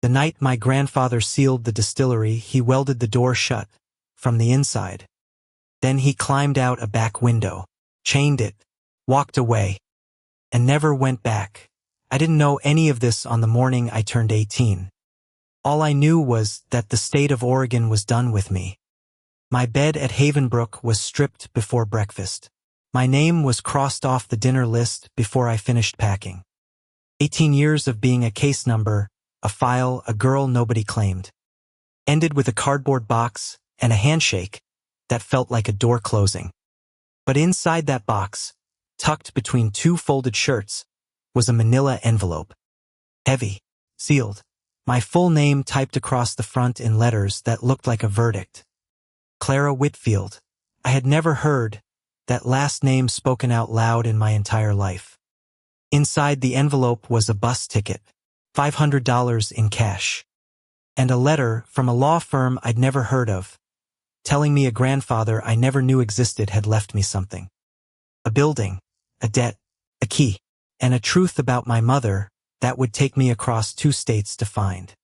The night my grandfather sealed the distillery, he welded the door shut from the inside. Then he climbed out a back window, chained it, walked away, and never went back. I didn't know any of this on the morning I turned 18. All I knew was that the state of Oregon was done with me. My bed at Havenbrook was stripped before breakfast. My name was crossed off the dinner list before I finished packing. 18 years of being a case number, a file, a girl nobody claimed. Ended with a cardboard box and a handshake that felt like a door closing. But inside that box, tucked between two folded shirts, was a manila envelope. Heavy, sealed, my full name typed across the front in letters that looked like a verdict. Clara Whitfield. I had never heard that last name spoken out loud in my entire life. Inside the envelope was a bus ticket, $500 in cash, and a letter from a law firm I'd never heard of, telling me a grandfather I never knew existed had left me something. A building, a debt, a key, and a truth about my mother that would take me across 2 states to find.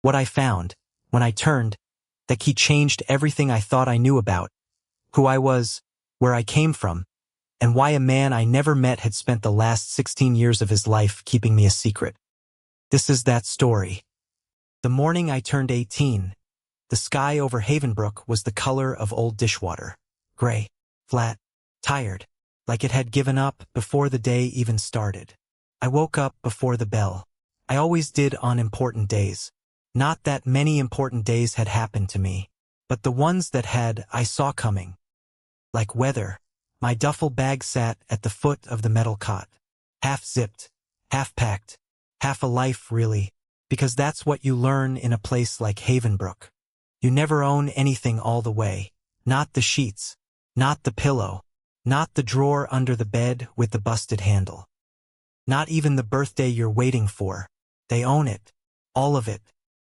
What I found, when I turned, the key changed everything I thought I knew about who I was, where I came from, and why a man I never met had spent the last 16 years of his life keeping me a secret. This is that story. The morning I turned 18, the sky over Havenbrook was the color of old dishwater. Gray, flat, tired, like it had given up before the day even started. I woke up before the bell. I always did on important days. Not that many important days had happened to me, but the ones that had, I saw coming. Like weather, my duffel bag sat at the foot of the metal cot. Half zipped, half packed, half a life really, because that's what you learn in a place like Havenbrook. You never own anything all the way. Not the sheets, not the pillow, not the drawer under the bed with the busted handle. Not even the birthday you're waiting for. They own it, all of it,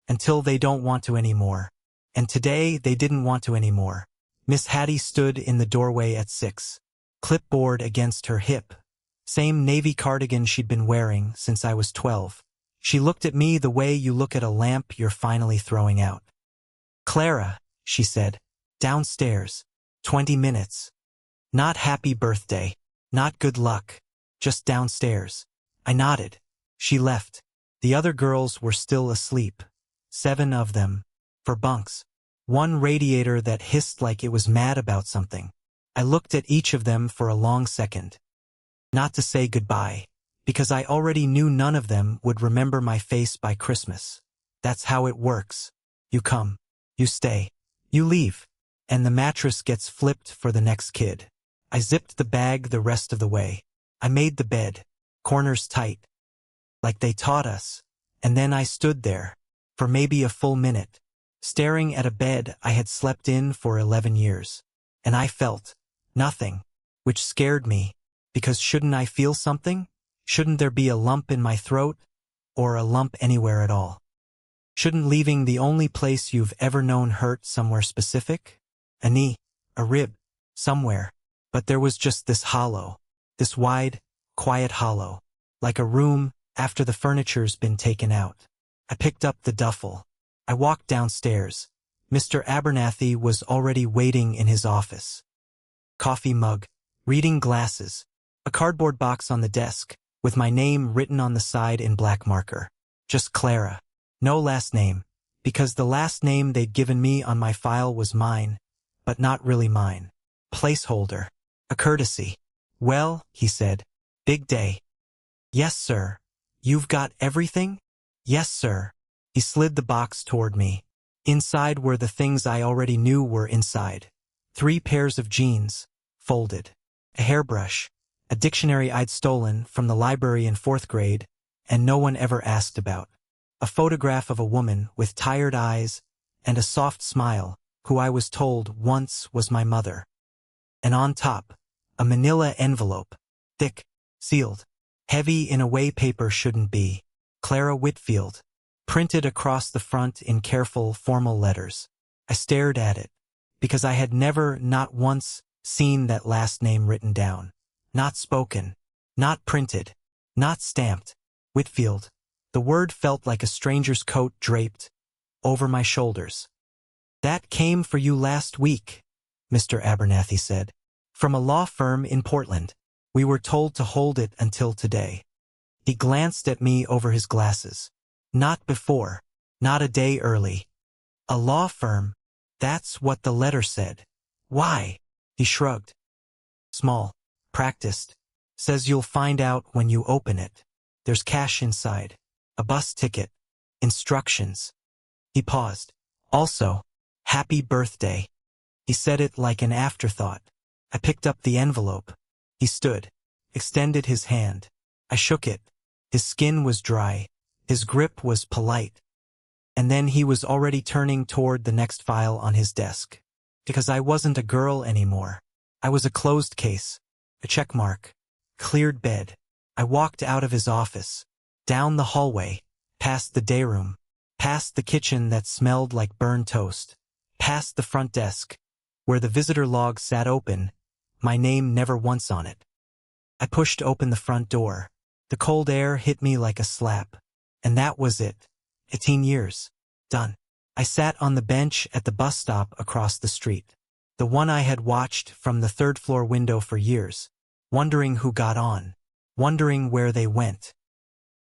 until they don't want to anymore. And today they didn't want to anymore. Miss Hattie stood in the doorway at 6, clipboard against her hip. Same navy cardigan she'd been wearing since I was 12. She looked at me the way you look at a lamp you're finally throwing out. "Clara," she said, "downstairs. 20 minutes. Not happy birthday, not good luck, just downstairs." I nodded. She left. The other girls were still asleep. 7 of them. For bunks. One radiator that hissed like it was mad about something. I looked at each of them for a long second. Not to say goodbye, because I already knew none of them would remember my face by Christmas. That's how it works. You come, you stay, you leave, and the mattress gets flipped for the next kid. I zipped the bag the rest of the way. I made the bed, corners tight, like they taught us, and then I stood there, for maybe a full minute, staring at a bed I had slept in for 11 years. And I felt nothing, which scared me, because shouldn't I feel something? Shouldn't there be a lump in my throat, or a lump anywhere at all? Shouldn't leaving the only place you've ever known hurt somewhere specific? A knee, a rib, somewhere. But there was just this hollow, this wide, quiet hollow, like a room after the furniture's been taken out. I picked up the duffel. I walked downstairs. Mr. Abernathy was already waiting in his office. Coffee mug, reading glasses, a cardboard box on the desk, with my name written on the side in black marker. Just Clara. No last name, because the last name they'd given me on my file was mine, but not really mine. Placeholder. A courtesy. "Well," he said, "big day." "Yes, sir." "You've got everything?" "Yes, sir." He slid the box toward me. Inside were the things I already knew were inside. 3 pairs of jeans, folded. A hairbrush. A dictionary I'd stolen from the library in 4th grade, and no one ever asked about. A photograph of a woman with tired eyes and a soft smile, who I was told once was my mother. And on top, a manila envelope, thick, sealed, heavy in a way paper shouldn't be. Clara Whitfield, printed across the front in careful, formal letters. I stared at it, because I had never, not once, seen that last name written down. Not spoken, not printed, not stamped. Whitfield, The word felt like a stranger's coat draped over my shoulders. "That came for you last week," Mr. Abernathy said. "From a law firm in Portland. We were told to hold it until today." He glanced at me over his glasses. "Not before. Not a day early." "A law firm? That's what the letter said." "Why?" He shrugged. "Small. Practiced. Says you'll find out when you open it. There's cash inside. A bus ticket. Instructions." He paused. "Also, happy birthday." He said it like an afterthought. I picked up the envelope. He stood, extended his hand. I shook it. His skin was dry. His grip was polite. And then he was already turning toward the next file on his desk. Because I wasn't a girl anymore. I was a closed case. A check mark. Cleared bed. I walked out of his office. Down the hallway. Past the dayroom. Past the kitchen that smelled like burned toast. Past the front desk, where the visitor log sat open, my name never once on it. I pushed open the front door. The cold air hit me like a slap. And that was it. 18 years. Done. I sat on the bench at the bus stop across the street. The one I had watched from the third-floor window for years, wondering who got on, wondering where they went.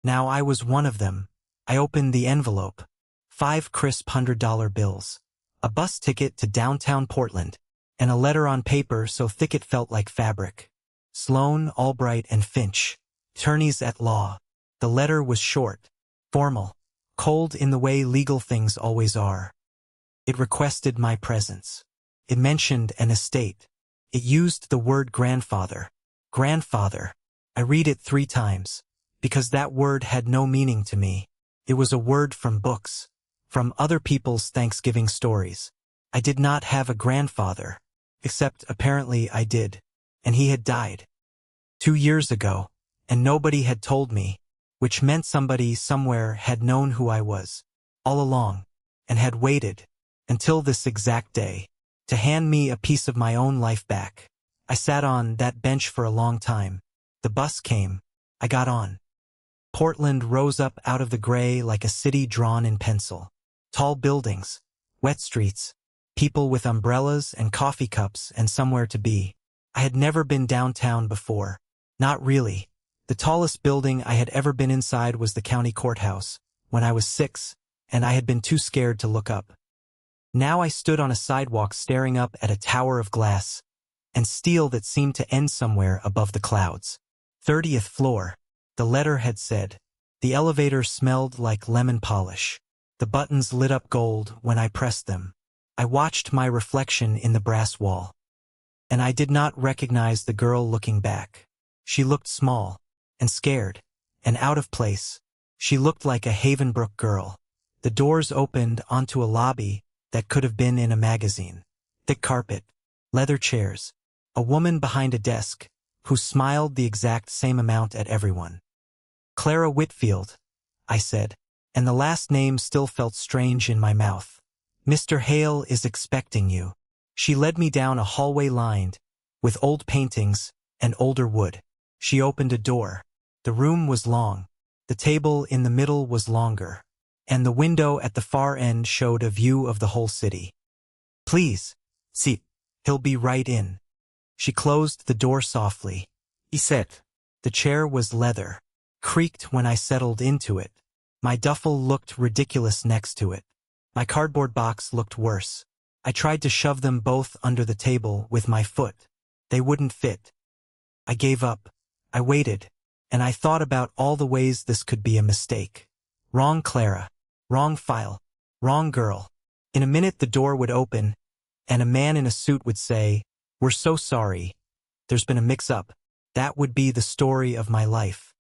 Now I was one of them. I opened the envelope. 5 crisp $100 bills. A bus ticket to downtown Portland, and a letter on paper so thick it felt like fabric. Sloan, Albright, and Finch, attorneys at law. The letter was short, formal, cold in the way legal things always are. It requested my presence. It mentioned an estate. It used the word grandfather. Grandfather. I read it 3 times, because that word had no meaning to me. It was a word from books, from other people's Thanksgiving stories. I did not have a grandfather, except apparently I did, and he had died 2 years ago, and nobody had told me, which meant somebody somewhere had known who I was, all along, and had waited, until this exact day, to hand me a piece of my own life back. I sat on that bench for a long time. The bus came. I got on. Portland rose up out of the gray like a city drawn in pencil. Tall buildings, wet streets, people with umbrellas and coffee cups and somewhere to be. I had never been downtown before. Not really. The tallest building I had ever been inside was the county courthouse, when I was 6, and I had been too scared to look up. Now I stood on a sidewalk staring up at a tower of glass and steel that seemed to end somewhere above the clouds. 30th floor, the letter had said. The elevator smelled like lemon polish. The buttons lit up gold when I pressed them. I watched my reflection in the brass wall. And I did not recognize the girl looking back. She looked small, and scared, and out of place. She looked like a Havenbrook girl. The doors opened onto a lobby that could have been in a magazine. Thick carpet, leather chairs, a woman behind a desk, who smiled the exact same amount at everyone. "Clara Whitfield," I said, and the last name still felt strange in my mouth. "Mr. Hale is expecting you." She led me down a hallway lined with old paintings and older wood. She opened a door. The room was long. The table in the middle was longer, and the window at the far end showed a view of the whole city. "Please, sit. He'll be right in." She closed the door softly. He said. The chair was leather, creaked when I settled into it. My duffel looked ridiculous next to it. My cardboard box looked worse. I tried to shove them both under the table with my foot. They wouldn't fit. I gave up. I waited, and I thought about all the ways this could be a mistake. Wrong Clara. Wrong file. Wrong girl. In a minute the door would open, and a man in a suit would say, "We're so sorry. There's been a mix-up." That would be the story of my life.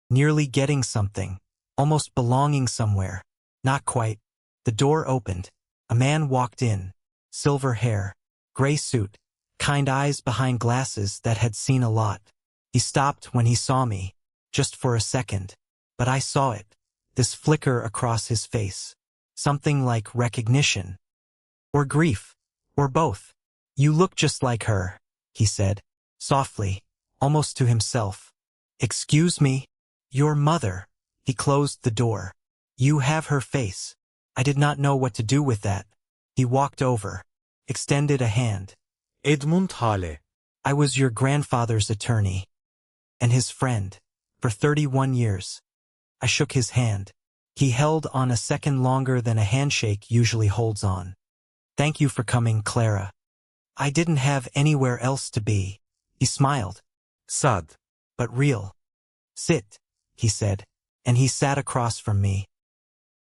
Nearly getting something. Almost belonging somewhere. Not quite. The door opened. A man walked in. Silver hair. Gray suit. Kind eyes behind glasses that had seen a lot. He stopped when he saw me. Just for a second. But I saw it. This flicker across his face. Something like recognition. Or grief. Or both. "You look just like her," he said. Softly. Almost to himself. "Excuse me? Your mother. He closed the door. You have her face. I did not know what to do with that. He walked over, extended a hand. Edmund Hale. I was your grandfather's attorney. And his friend. For 31 years. I shook his hand. He held on a second longer than a handshake usually holds on. Thank you for coming, Clara. I didn't have anywhere else to be. He smiled. Sad. But real. Sit, he said, and he sat across from me.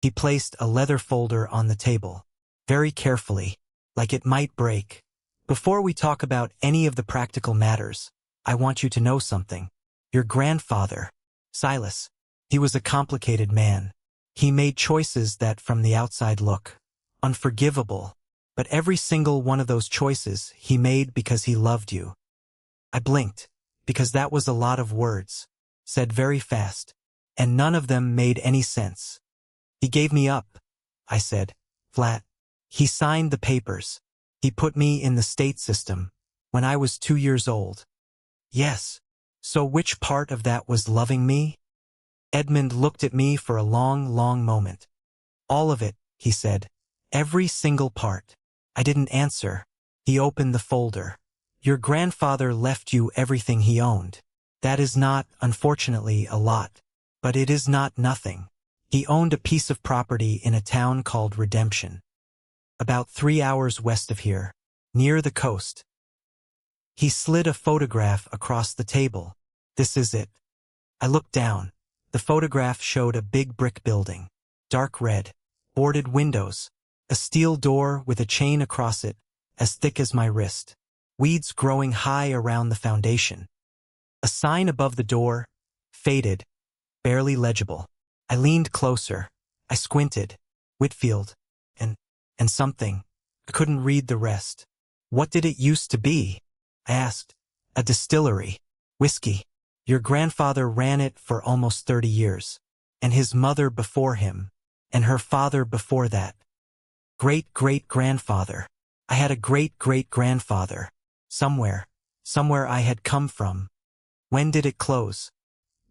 He placed a leather folder on the table, very carefully, like it might break. Before we talk about any of the practical matters, I want you to know something. Your grandfather, Silas, he was a complicated man. He made choices that from the outside look unforgivable, but every single one of those choices he made because he loved you. I blinked, because that was a lot of words, said very fast, and none of them made any sense. He gave me up, I said, flat. He signed the papers. He put me in the state system when I was 2 years old. Yes. So which part of that was loving me? Edmund looked at me for a long, long moment. All of it, he said. Every single part. I didn't answer. He opened the folder. Your grandfather left you everything he owned. That is not, unfortunately, a lot. But it is not nothing. He owned a piece of property in a town called Redemption. About 3 hours west of here, near the coast. He slid a photograph across the table. This is it. I looked down. The photograph showed a big brick building, dark red, boarded windows, a steel door with a chain across it, as thick as my wrist, weeds growing high around the foundation. A sign above the door, faded, barely legible. I leaned closer. I squinted. Whitfield. And something. I couldn't read the rest. What did it used to be? I asked. A distillery. Whiskey. Your grandfather ran it for almost 30 years. And his mother before him. And her father before that. Great-great-grandfather. I had a great-great-grandfather. Somewhere I had come from. When did it close?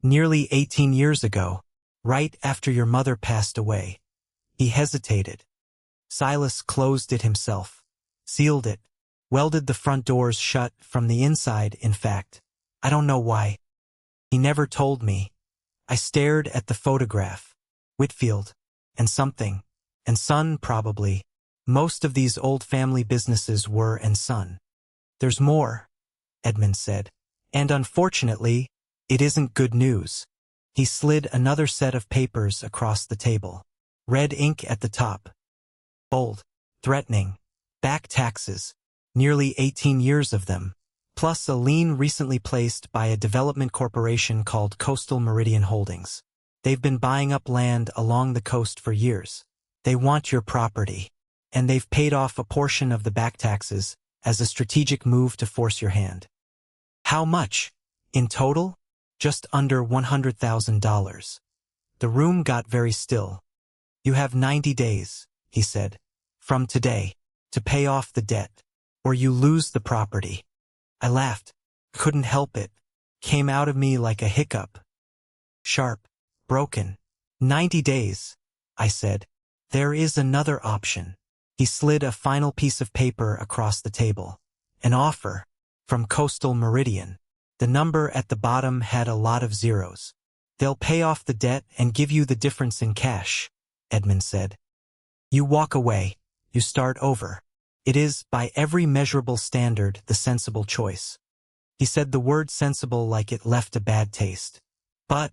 Nearly 18 years ago. Right after your mother passed away. He hesitated. Silas closed it himself, sealed it, welded the front doors shut from the inside, in fact. I don't know why. He never told me. I stared at the photograph. Whitfield. And something. And Son, probably. Most of these old family businesses were and Son. There's more, Edmund said. And unfortunately, it isn't good news. He slid another set of papers across the table. Red ink at the top. Bold, threatening, back taxes, nearly 18 years of them, plus a lien recently placed by a development corporation called Coastal Meridian Holdings. They've been buying up land along the coast for years. They want your property, and they've paid off a portion of the back taxes as a strategic move to force your hand. How much? In total? Just under $100,000. The room got very still. You have 90 days, he said. From today, to pay off the debt, or you lose the property. I laughed. Couldn't help it. Came out of me like a hiccup. Sharp. Broken. 90 days, I said. There is another option. He slid a final piece of paper across the table. An offer. From Coastal Meridian. The number at the bottom had a lot of zeros. They'll pay off the debt and give you the difference in cash, Edmund said. You walk away. You start over. It is, by every measurable standard, the sensible choice. He said the word sensible like it left a bad taste. But,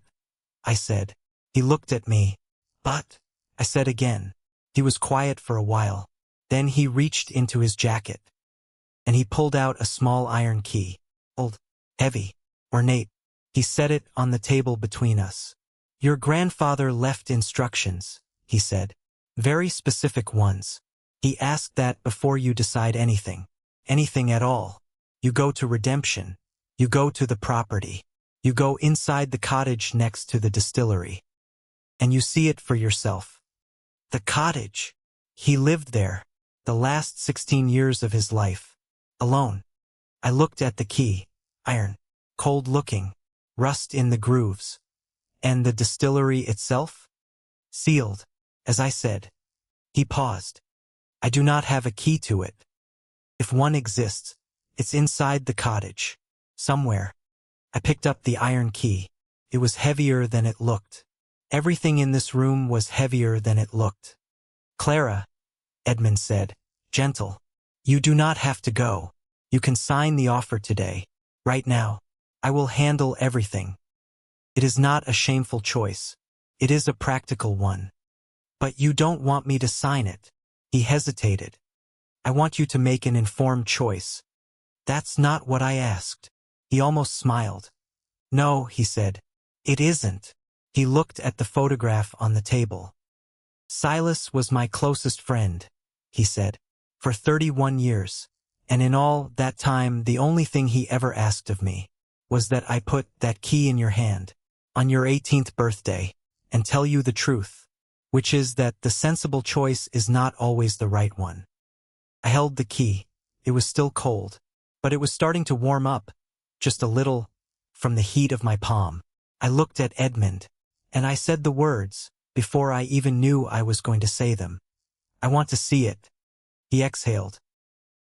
I said. He looked at me. But, I said again. He was quiet for a while. Then he reached into his jacket. And he pulled out a small iron key. Old, heavy, ornate. He set it on the table between us. Your grandfather left instructions, he said. Very specific ones. He asked that before you decide anything. Anything at all. You go to Redemption. You go to the property. You go inside the cottage next to the distillery. And you see it for yourself. The cottage. He lived there. The last 16 years of his life. Alone. I looked at the key. Iron. Cold looking. Rust in the grooves. And the distillery itself? Sealed, as I said. He paused. I do not have a key to it. If one exists, it's inside the cottage. Somewhere. I picked up the iron key. It was heavier than it looked. Everything in this room was heavier than it looked. Clara, Edmund said, gentle. You do not have to go. You can sign the offer today. Right now. I will handle everything. It is not a shameful choice. It is a practical one. But you don't want me to sign it. He hesitated. I want you to make an informed choice. That's not what I asked. He almost smiled. No, he said. It isn't. He looked at the photograph on the table. Silas was my closest friend, he said, for 31 years. And in all that time, the only thing he ever asked of me was that I put that key in your hand on your 18th birthday and tell you the truth, which is that the sensible choice is not always the right one. I held the key. It was still cold, but it was starting to warm up, just a little, from the heat of my palm. I looked at Edmund, and I said the words before I even knew I was going to say them. I want to see it. He exhaled.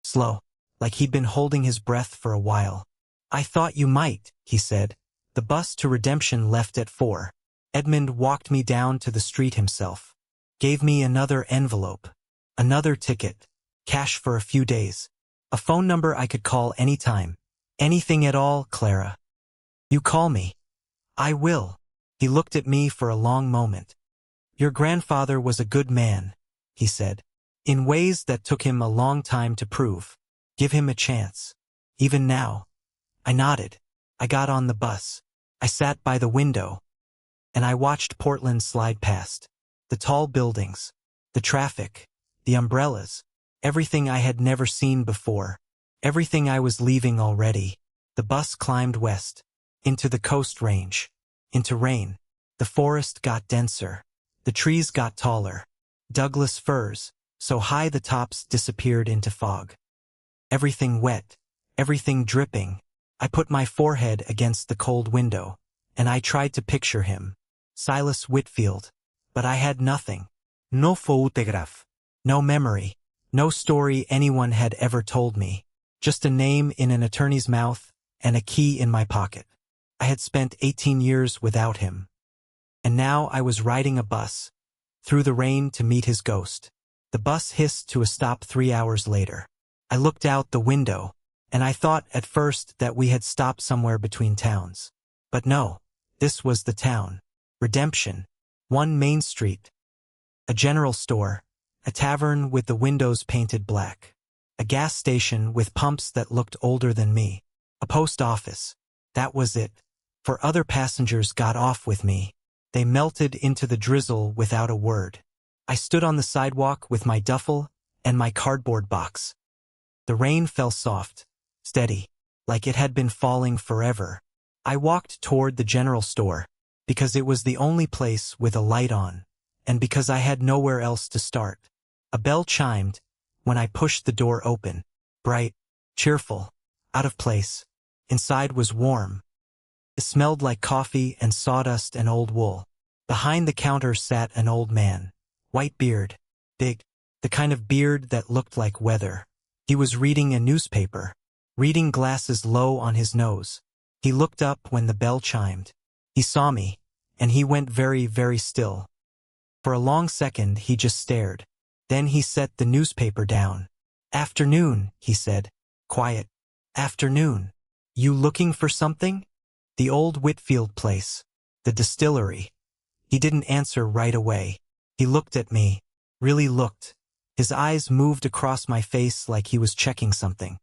Slow, like he'd been holding his breath for a while. I thought you might, he said. The bus to Redemption left at 4. Edmund walked me down to the street himself. Gave me another envelope. Another ticket. Cash for a few days. A phone number I could call anytime. Anything at all, Clara. You call me. I will. He looked at me for a long moment. Your grandfather was a good man, he said, in ways that took him a long time to prove. Give him a chance. Even now. I nodded. I got on the bus. I sat by the window. And I watched Portland slide past. The tall buildings. The traffic. The umbrellas. Everything I had never seen before. Everything I was leaving already. The bus climbed west. Into the Coast Range. Into rain. The forest got denser. The trees got taller. Douglas firs, so high the tops disappeared into fog. Everything wet. Everything dripping. I put my forehead against the cold window, and I tried to picture him. Silas Whitfield. But I had nothing. No photograph. No memory. No story anyone had ever told me. Just a name in an attorney's mouth and a key in my pocket. I had spent 18 years without him. And now I was riding a bus through the rain to meet his ghost. The bus hissed to a stop 3 hours later. I looked out the window, and I thought at first that we had stopped somewhere between towns. But no, this was the town. Redemption. One main street. A general store. A tavern with the windows painted black. A gas station with pumps that looked older than me. A post office. That was it. For other passengers got off with me. They melted into the drizzle without a word. I stood on the sidewalk with my duffel and my cardboard box. The rain fell soft, steady, like it had been falling forever. I walked toward the general store, because it was the only place with a light on, and because I had nowhere else to start. A bell chimed when I pushed the door open. Bright, cheerful, out of place. Inside was warm. It smelled like coffee and sawdust and old wool. Behind the counter sat an old man. White beard. Big. The kind of beard that looked like weather. He was reading a newspaper. Reading glasses low on his nose. He looked up when the bell chimed. He saw me, and he went very, very still. For a long second he just stared. Then he set the newspaper down. Afternoon, he said. Quiet. Afternoon. You looking for something? The old Whitfield place. The distillery. He didn't answer right away. He looked at me. Really looked. His eyes moved across my face like he was checking something.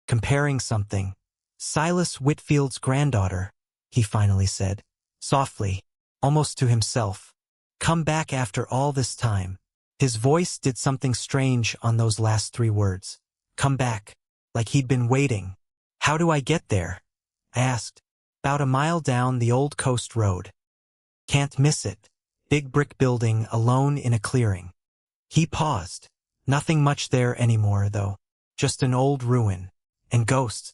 Comparing something. Silas Whitfield's granddaughter, he finally said. Softly. Almost to himself. Come back after all this time. His voice did something strange on those last 3 words. Come back. Like he'd been waiting. How do I get there? I asked. About a mile down the old coast road. Can't miss it. Big brick building alone in a clearing. He paused. Nothing much there anymore, though. Just an old ruin. And ghosts.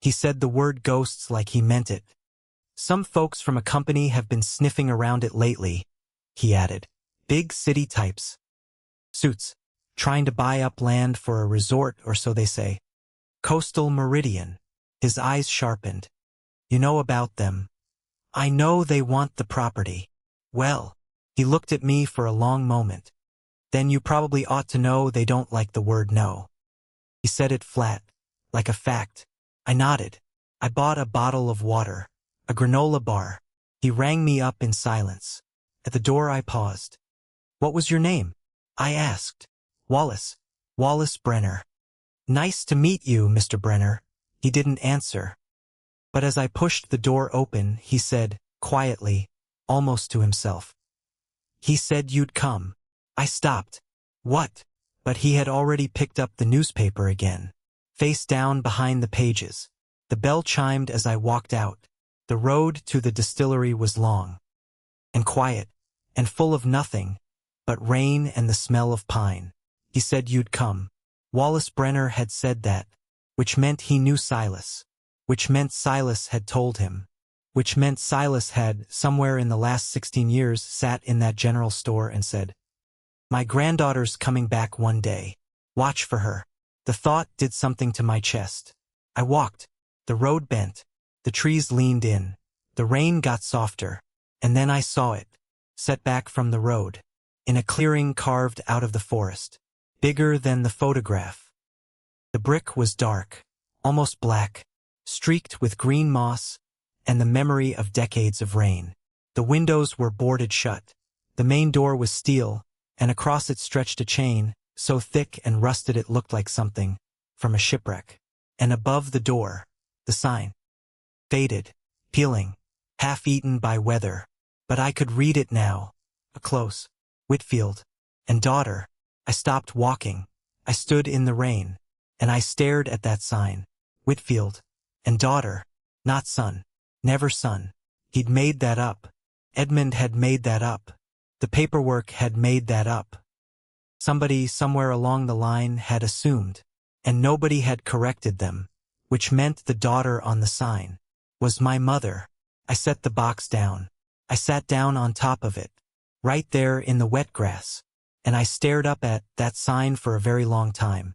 He said the word ghosts like he meant it. Some folks from a company have been sniffing around it lately, he added. Big city types. Suits. Trying to buy up land for a resort, or so they say. Coastal Meridian. His eyes sharpened. You know about them. I know they want the property. Well, he looked at me for a long moment. Then you probably ought to know they don't like the word no. He said it flat, like a fact. I nodded. I bought a bottle of water, a granola bar. He rang me up in silence. At the door I paused. What was your name? I asked. Wallace. Wallace Brenner. Nice to meet you, Mr. Brenner. He didn't answer. But as I pushed the door open, he said, quietly, almost to himself. He said you'd come. I stopped. What? But he had already picked up the newspaper again. Face down behind the pages. The bell chimed as I walked out. The road to the distillery was long. And quiet. And full of nothing but rain and the smell of pine. He said you'd come. Wallace Brenner had said that, which meant he knew Silas, which meant Silas had told him, which meant Silas had, somewhere in the last 16 years, sat in that general store and said, my granddaughter's coming back one day. Watch for her. The thought did something to my chest. I walked. The road bent. The trees leaned in. The rain got softer. And then I saw it, set back from the road, in a clearing carved out of the forest, bigger than the photograph. The brick was dark, almost black, streaked with green moss and the memory of decades of rain. The windows were boarded shut. The main door was steel, and across it stretched a chain, so thick and rusted it looked like something from a shipwreck. And above the door, the sign. Faded, peeling, half-eaten by weather. But I could read it now. A close. Whitfield. And daughter. I stopped walking. I stood in the rain. And I stared at that sign. Whitfield. And daughter. Not son. Never son. He'd made that up. Edmund had made that up. The paperwork had made that up. Somebody somewhere along the line had assumed. And nobody had corrected them. Which meant the daughter on the sign was my mother. I set the box down. I sat down on top of it, right there in the wet grass, and I stared up at that sign for a very long time.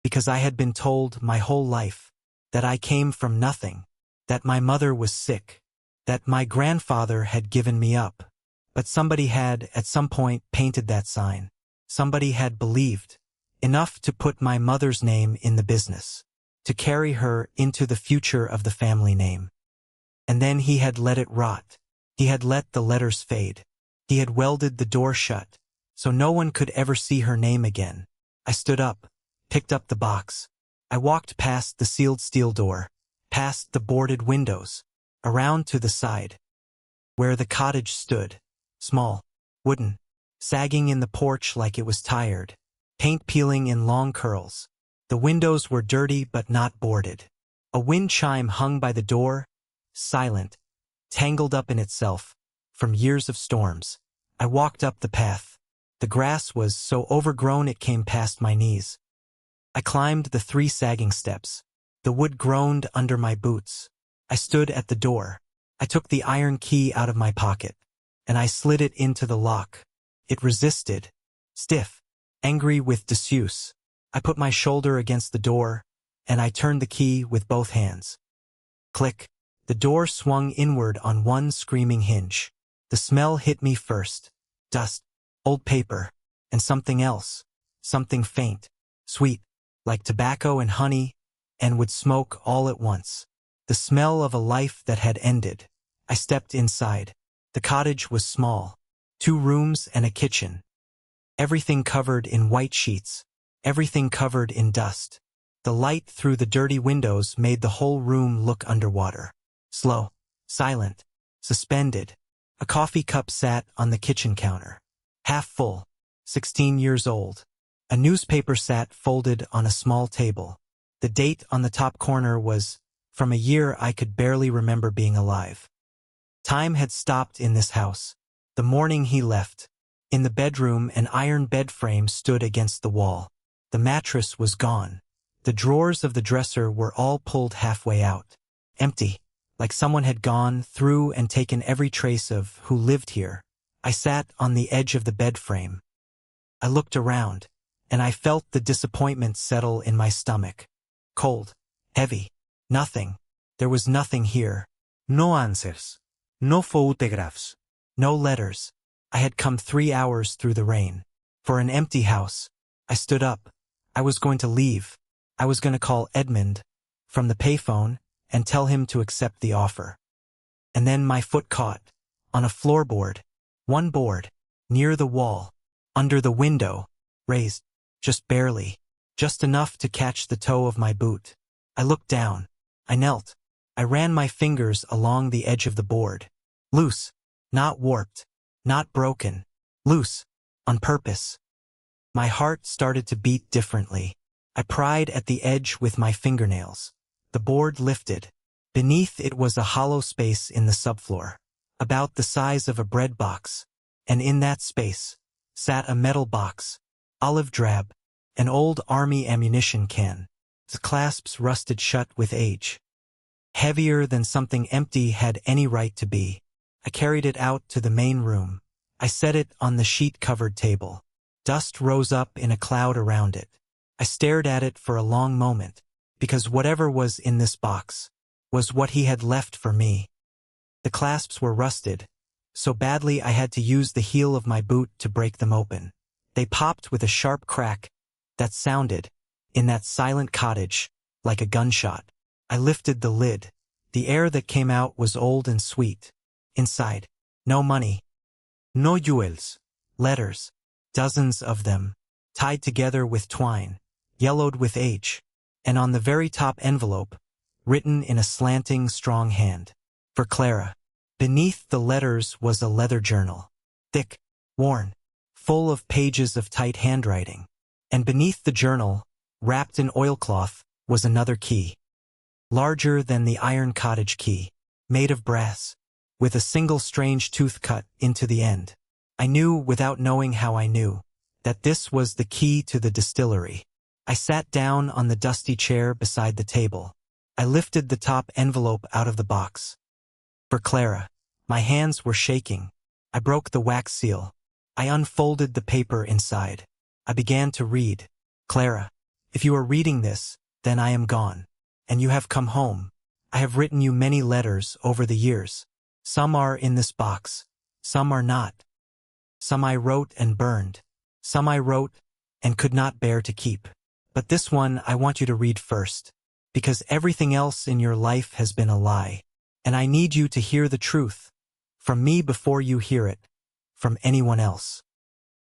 Because I had been told my whole life that I came from nothing, that my mother was sick, that my grandfather had given me up. But somebody had, at some point, painted that sign. Somebody had believed enough to put my mother's name in the business, to carry her into the future of the family name. And then he had let it rot. He had let the letters fade. He had welded the door shut, so no one could ever see her name again. I stood up, picked up the box. I walked past the sealed steel door, past the boarded windows, around to the side, where the cottage stood, small, wooden, sagging in the porch like it was tired, paint peeling in long curls. The windows were dirty but not boarded. A wind chime hung by the door, silent, tangled up in itself, from years of storms. I walked up the path. The grass was so overgrown it came past my knees. I climbed the 3 sagging steps. The wood groaned under my boots. I stood at the door. I took the iron key out of my pocket, and I slid it into the lock. It resisted, stiff, angry with disuse. I put my shoulder against the door, and I turned the key with both hands. Click. The door swung inward on one screaming hinge. The smell hit me first. Dust, old paper, and something else. Something faint, sweet, like tobacco and honey, and would smoke all at once. The smell of a life that had ended. I stepped inside. The cottage was small. 2 rooms and a kitchen. Everything covered in white sheets. Everything covered in dust. The light through the dirty windows made the whole room look underwater. Slow, silent, suspended. A coffee cup sat on the kitchen counter. Half full, 16 years old. A newspaper sat folded on a small table. The date on the top corner was from a year I could barely remember being alive. Time had stopped in this house. The morning he left. In the bedroom, an iron bed frame stood against the wall. The mattress was gone. The drawers of the dresser were all pulled halfway out. Empty. like someone had gone through and taken every trace of who lived here. I sat on the edge of the bed frame. I looked around, and I felt the disappointment settle in my stomach. Cold, heavy, nothing. There was nothing here. No answers. No photographs. No letters. I had come 3 hours through the rain. For an empty house. I stood up. I was going to leave. I was going to call Edmund from the payphone and tell him to accept the offer. And then my foot caught on a floorboard, one board, near the wall, under the window, raised, just barely, just enough to catch the toe of my boot. I looked down. I knelt. I ran my fingers along the edge of the board. Loose, not warped, not broken, loose, on purpose. My heart started to beat differently. I pried at the edge with my fingernails. The board lifted. Beneath it was a hollow space in the subfloor, about the size of a bread box, and in that space sat a metal box, olive drab, an old army ammunition can. The clasps rusted shut with age. Heavier than something empty had any right to be. I carried it out to the main room. I set it on the sheet-covered table. Dust rose up in a cloud around it. I stared at it for a long moment, because whatever was in this box was what he had left for me. The clasps were rusted, so badly I had to use the heel of my boot to break them open. They popped with a sharp crack that sounded, in that silent cottage, like a gunshot. I lifted the lid. The air that came out was old and sweet. Inside, no money. No jewels. Letters. Dozens of them, tied together with twine, yellowed with age, and on the very top envelope, written in a slanting, strong hand. For Clara. Beneath the letters was a leather journal. Thick, worn, full of pages of tight handwriting. And beneath the journal, wrapped in oilcloth, was another key. Larger than the iron cottage key, made of brass, with a single strange tooth cut into the end. I knew, without knowing how I knew, that this was the key to the distillery. I sat down on the dusty chair beside the table. I lifted the top envelope out of the box. For Clara. My hands were shaking. I broke the wax seal. I unfolded the paper inside. I began to read. Clara, if you are reading this, then I am gone. And you have come home. I have written you many letters over the years. Some are in this box. Some are not. Some I wrote and burned. Some I wrote and could not bear to keep. But this one I want you to read first, because everything else in your life has been a lie. And I need you to hear the truth, from me before you hear it, from anyone else.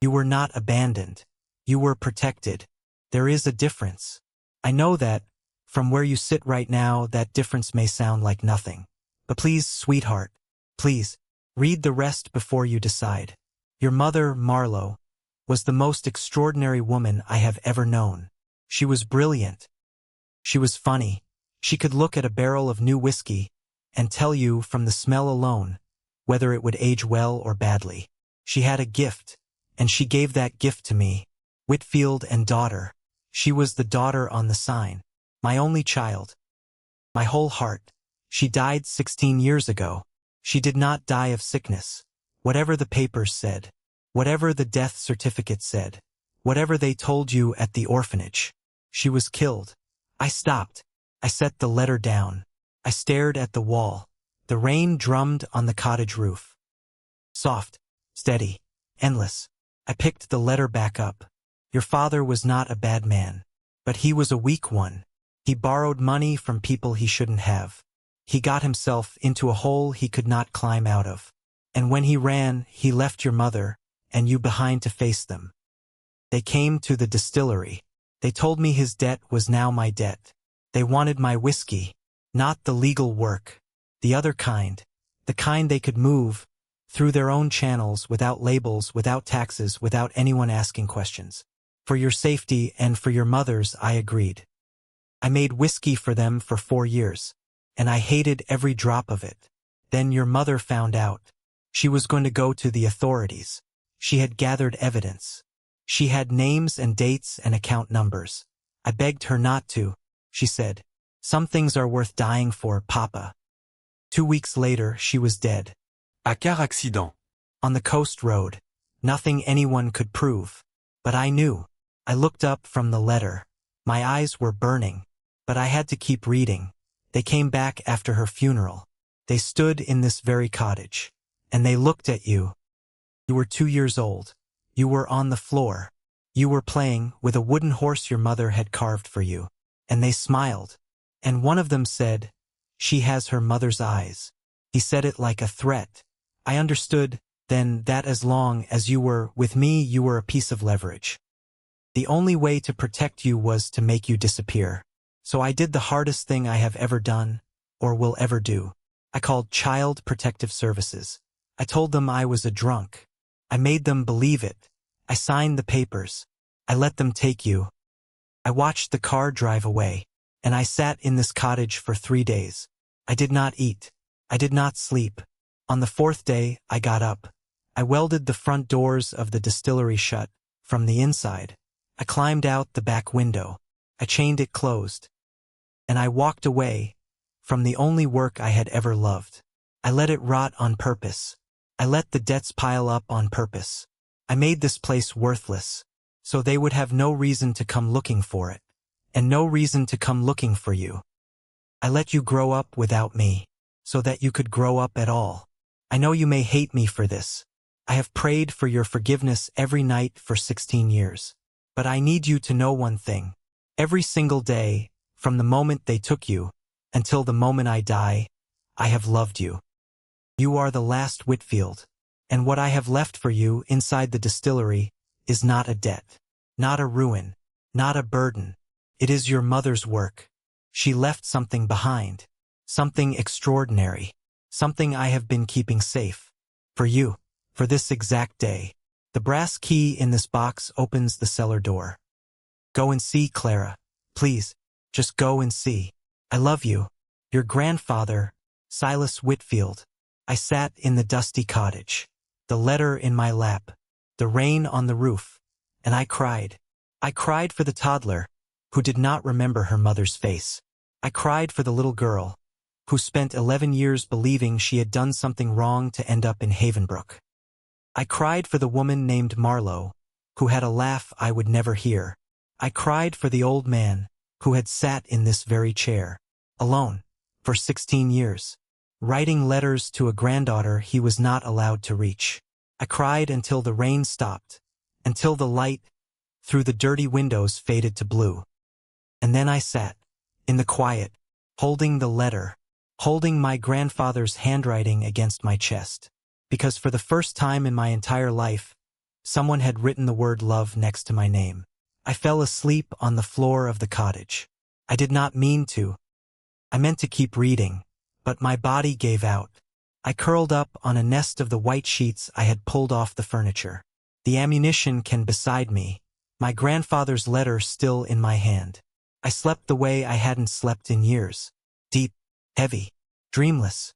You were not abandoned. You were protected. There is a difference. I know that, from where you sit right now, that difference may sound like nothing. But please, sweetheart, please, read the rest before you decide. Your mother, Marlowe, was the most extraordinary woman I have ever known. She was brilliant. She was funny. She could look at a barrel of new whiskey and tell you from the smell alone whether it would age well or badly. She had a gift, and she gave that gift to me. Whitfield and daughter. She was the daughter on the sign. My only child. My whole heart. She died 16 years ago. She did not die of sickness. Whatever the papers said, whatever the death certificate said, whatever they told you at the orphanage, she was killed. I stopped. I set the letter down. I stared at the wall. The rain drummed on the cottage roof. Soft, steady, endless. I picked the letter back up. Your father was not a bad man, but he was a weak one. He borrowed money from people he shouldn't have. He got himself into a hole he could not climb out of. And when he ran, he left your mother and you behind to face them. They came to the distillery. They told me his debt was now my debt. They wanted my whiskey, not the legal work, the other kind, the kind they could move through their own channels without labels, without taxes, without anyone asking questions. For your safety and for your mother's, I agreed. I made whiskey for them for 4 years, and I hated every drop of it. Then your mother found out. She was going to go to the authorities. She had gathered evidence. She had names and dates and account numbers. I begged her not to. She said, "Some things are worth dying for, Papa." 2 weeks later, she was dead. À car accident. On the coast road. Nothing anyone could prove. But I knew. I looked up from the letter. My eyes were burning. But I had to keep reading. They came back after her funeral. They stood in this very cottage. And they looked at you. You were 2 years old. You were on the floor. You were playing with a wooden horse your mother had carved for you. And they smiled. And one of them said, "She has her mother's eyes." He said it like a threat. I understood then that as long as you were with me, you were a piece of leverage. The only way to protect you was to make you disappear. So I did the hardest thing I have ever done, or will ever do. I called Child Protective Services. I told them I was a drunk. I made them believe it. I signed the papers. I let them take you. I watched the car drive away, and I sat in this cottage for 3 days. I did not eat. I did not sleep. On the 4th day, I got up. I welded the front doors of the distillery shut from the inside. I climbed out the back window. I chained it closed. And I walked away from the only work I had ever loved. I let it rot on purpose. I let the debts pile up on purpose. I made this place worthless, so they would have no reason to come looking for it, and no reason to come looking for you. I let you grow up without me, so that you could grow up at all. I know you may hate me for this. I have prayed for your forgiveness every night for 16 years. But I need you to know one thing. Every single day, from the moment they took you, until the moment I die, I have loved you. You are the last Whitfield, and what I have left for you inside the distillery is not a debt, not a ruin, not a burden. It is your mother's work. She left something behind, something extraordinary, something I have been keeping safe. For you, for this exact day. The brass key in this box opens the cellar door. Go and see, Clara. Please, just go and see. I love you. Your grandfather, Silas Whitfield. I sat in the dusty cottage, the letter in my lap, the rain on the roof, and I cried. I cried for the toddler, who did not remember her mother's face. I cried for the little girl, who spent 11 years believing she had done something wrong to end up in Havenbrook. I cried for the woman named Marlowe, who had a laugh I would never hear. I cried for the old man, who had sat in this very chair, alone, for 16 years, writing letters to a granddaughter he was not allowed to reach. I cried until the rain stopped, until the light through the dirty windows faded to blue. And then I sat, in the quiet, holding the letter, holding my grandfather's handwriting against my chest. Because for the first time in my entire life, someone had written the word love next to my name. I fell asleep on the floor of the cottage. I did not mean to. I meant to keep reading, but my body gave out. I curled up on a nest of the white sheets I had pulled off the furniture. The ammunition can beside me, my grandfather's letter still in my hand. I slept the way I hadn't slept in years. Deep, heavy, dreamless.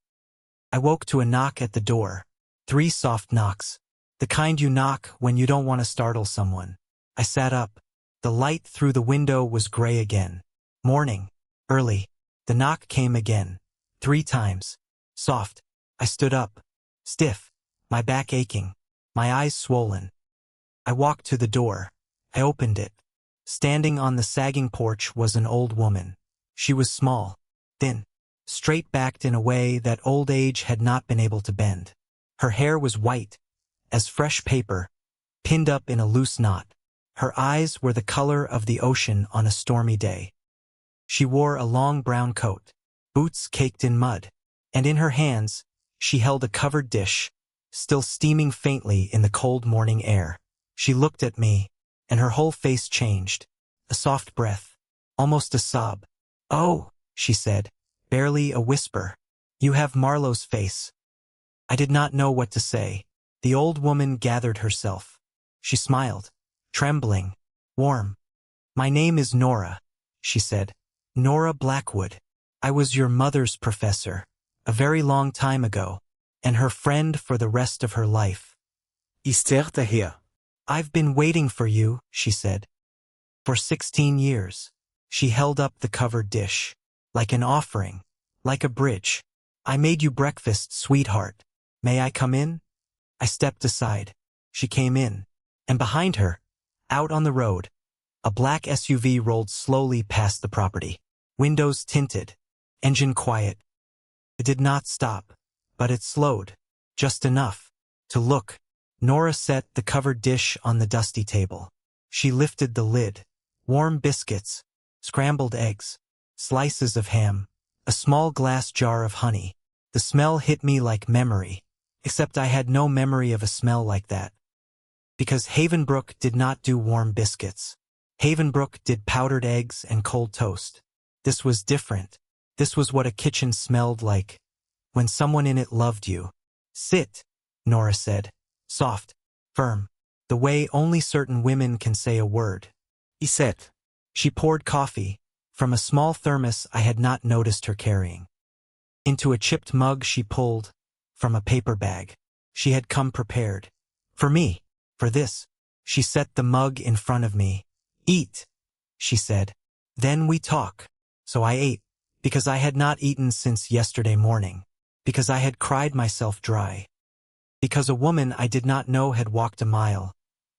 I woke to a knock at the door. 3 soft knocks. The kind you knock when you don't want to startle someone. I sat up. The light through the window was gray again. Morning. Early. The knock came again. 3 times. Soft. I stood up. Stiff. My back aching. My eyes swollen. I walked to the door. I opened it. Standing on the sagging porch was an old woman. She was small, thin, straight-backed in a way that old age had not been able to bend. Her hair was white, as fresh paper, pinned up in a loose knot. Her eyes were the color of the ocean on a stormy day. She wore a long brown coat, boots caked in mud, and in her hands, she held a covered dish, still steaming faintly in the cold morning air. She looked at me, and her whole face changed. A soft breath, almost a sob. "Oh," she said, barely a whisper. "You have Marlowe's face." I did not know what to say. The old woman gathered herself. She smiled, trembling, warm. "My name is Nora," she said. "Nora Blackwood. I was your mother's professor, a very long time ago, and her friend for the rest of her life." Isterte her. "I've been waiting for you," she said. "For 16 years. She held up the covered dish, like an offering, like a bridge. I made you breakfast, sweetheart. May I come in? I stepped aside. She came in. And behind her, out on the road, a black SUV rolled slowly past the property. Windows tinted. Engine quiet. It did not stop, but it slowed. Just enough. To look. Nora set the covered dish on the dusty table. She lifted the lid. Warm biscuits. Scrambled eggs. Slices of ham. A small glass jar of honey. The smell hit me like memory. Except I had no memory of a smell like that. Because Havenbrook did not do warm biscuits. Havenbrook did powdered eggs and cold toast. This was different. This was what a kitchen smelled like. When someone in it loved you. Sit, Nora said. Soft. Firm. The way only certain women can say a word. He said. She poured coffee, from a small thermos I had not noticed her carrying. Into a chipped mug she pulled, from a paper bag. She had come prepared. For me. For this. She set the mug in front of me. Eat, she said. Then we talk. So I ate, because I had not eaten since yesterday morning. Because I had cried myself dry. Because a woman I did not know had walked a mile,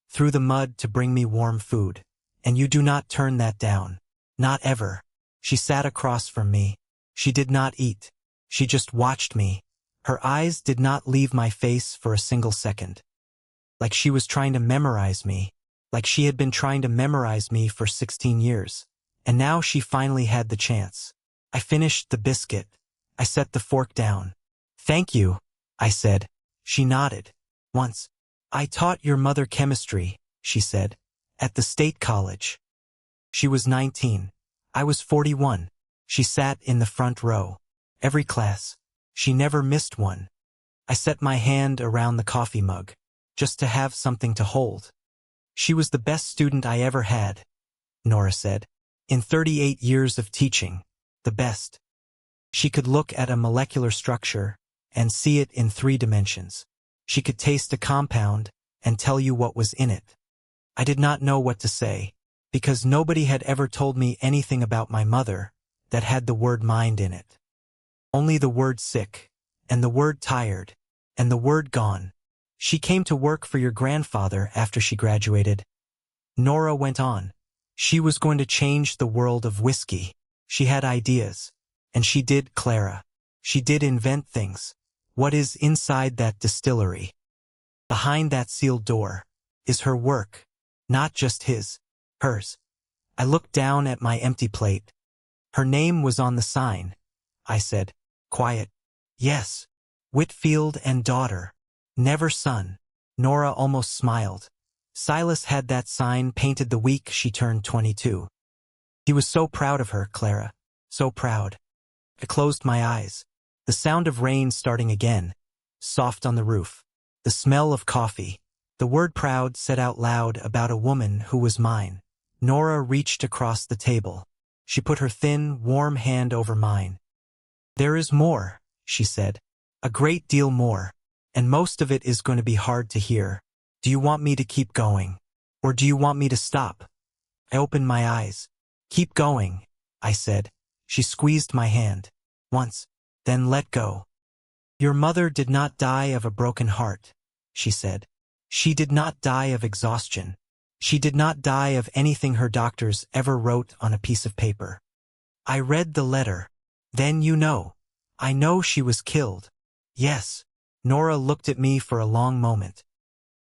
through the mud to bring me warm food. And you do not turn that down. Not ever. She sat across from me. She did not eat. She just watched me. Her eyes did not leave my face for a single second. Like she was trying to memorize me. Like she had been trying to memorize me for 16 years. And now she finally had the chance. I finished the biscuit. I set the fork down. Thank you, I said. She nodded. Once. I taught your mother chemistry, she said. At the state college. She was 19. I was 41. She sat in the front row. Every class. She never missed one. I set my hand around the coffee mug, just to have something to hold. She was the best student I ever had, Nora said. In 38 years of teaching, the best. She could look at a molecular structure and see it in 3 dimensions. She could taste a compound and tell you what was in it. I did not know what to say, because nobody had ever told me anything about my mother that had the word mind in it. Only the word sick, and the word tired, and the word gone. She came to work for your grandfather after she graduated. Nora went on. She was going to change the world of whiskey. She had ideas. And she did, Clara. She did invent things. What is inside that distillery? Behind that sealed door is her work. Not just his. Hers. I looked down at my empty plate. Her name was on the sign. I said, quiet. Yes. Whitfield and daughter. Never son. Nora almost smiled. Silas had that sign painted the week she turned 22. He was so proud of her, Clara. So proud. I closed my eyes. The sound of rain starting again. Soft on the roof. The smell of coffee. The word proud said out loud about a woman who was mine. Nora reached across the table. She put her thin, warm hand over mine. There is more, she said. A great deal more. And most of it is going to be hard to hear. Do you want me to keep going? Or do you want me to stop? I opened my eyes. Keep going, I said. She squeezed my hand. Once. Then let go. Your mother did not die of a broken heart, she said. She did not die of exhaustion. She did not die of anything her doctors ever wrote on a piece of paper. I read the letter. Then you know. I know she was killed. Yes. Nora looked at me for a long moment.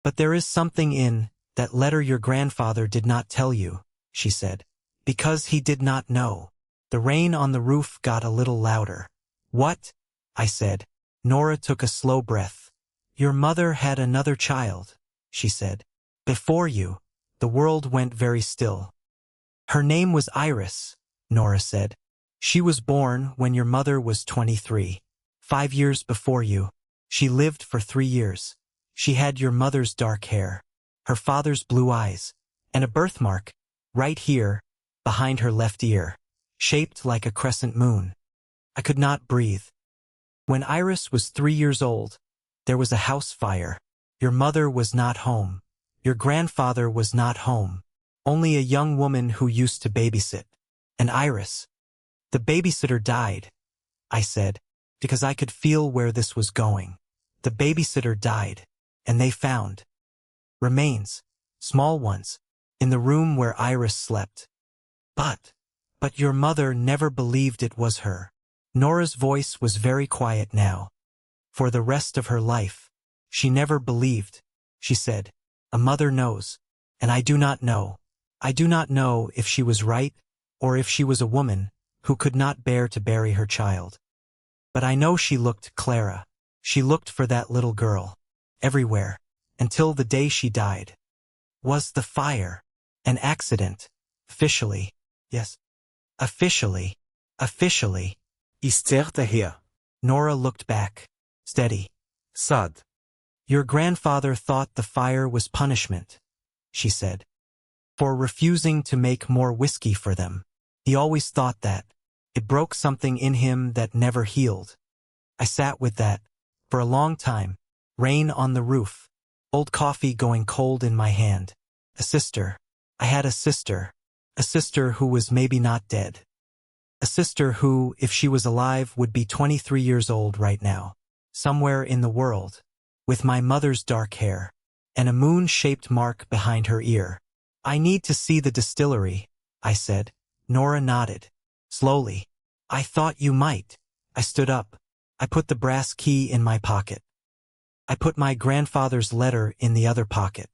But there is something in that letter your grandfather did not tell you, she said. Because he did not know. The rain on the roof got a little louder. What? I said. Nora took a slow breath. Your mother had another child, she said. Before you. The world went very still. Her name was Iris, Nora said. She was born when your mother was 23. 5 years before you. She lived for 3 years. She had your mother's dark hair, her father's blue eyes, and a birthmark, right here, behind her left ear, shaped like a crescent moon. I could not breathe. When Iris was 3 years old, there was a house fire. Your mother was not home. Your grandfather was not home. Only a young woman who used to babysit. And Iris. The babysitter died, I said. because I could feel where this was going. The babysitter died, and they found remains, small ones, in the room where Iris slept. But your mother never believed it was her. Nora's voice was very quiet now. For the rest of her life, she never believed. She said, "A mother knows, and I do not know. I do not know if she was right, or if she was a woman who could not bear to bury her child. But I know she looked Clara. She looked for that little girl. Everywhere. Until the day she died. Was the fire an accident? Officially. Yes. Officially. Officially." Esther daher. Nora looked back. Steady. Sad. "Your grandfather thought the fire was punishment," she said, "for refusing to make more whiskey for them. He always thought that. It broke something in him that never healed. I sat with that for a long time. Rain on the roof. Old coffee going cold in my hand. A sister. I had a sister. A sister who was maybe not dead. A sister who, if she was alive, would be 23 years old right now. Somewhere in the world. With my mother's dark hair. And a moon-shaped mark behind her ear. I need to see the distillery," I said. Nora nodded. Slowly. "I thought you might." I stood up. I put the brass key in my pocket. I put my grandfather's letter in the other pocket.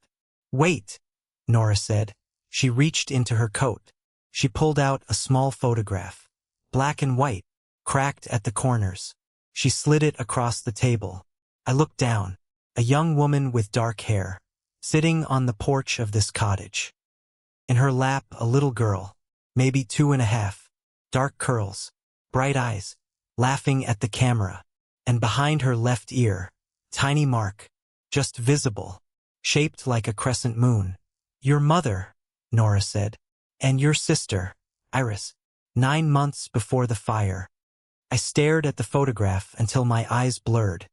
"Wait," Nora said. She reached into her coat. She pulled out a small photograph. Black and white, cracked at the corners. She slid it across the table. I looked down. A young woman with dark hair, sitting on the porch of this cottage. In her lap a little girl, maybe 2.5, dark curls, bright eyes, laughing at the camera, and behind her left ear, tiny mark, just visible, shaped like a crescent moon. "Your mother," Nora said, "and your sister, Iris, 9 months before the fire." I stared at the photograph until my eyes blurred.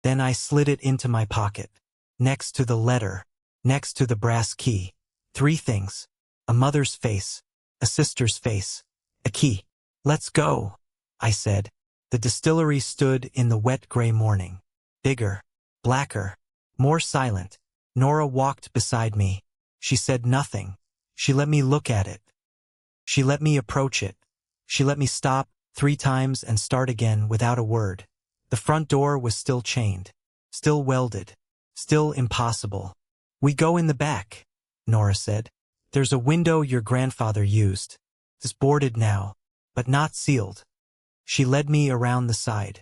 Then I slid it into my pocket. Next to the letter, next to the brass key. 3 things. A mother's face, a sister's face, a key. "Let's go," I said. The distillery stood in the wet gray morning. Bigger, blacker, more silent. Nora walked beside me. She said nothing. She let me look at it. She let me approach it. She let me stop 3 times and start again without a word. The front door was still chained, still welded, still impossible. "We go in the back," Nora said. "There's a window your grandfather used. It's boarded now, but not sealed." She led me around the side.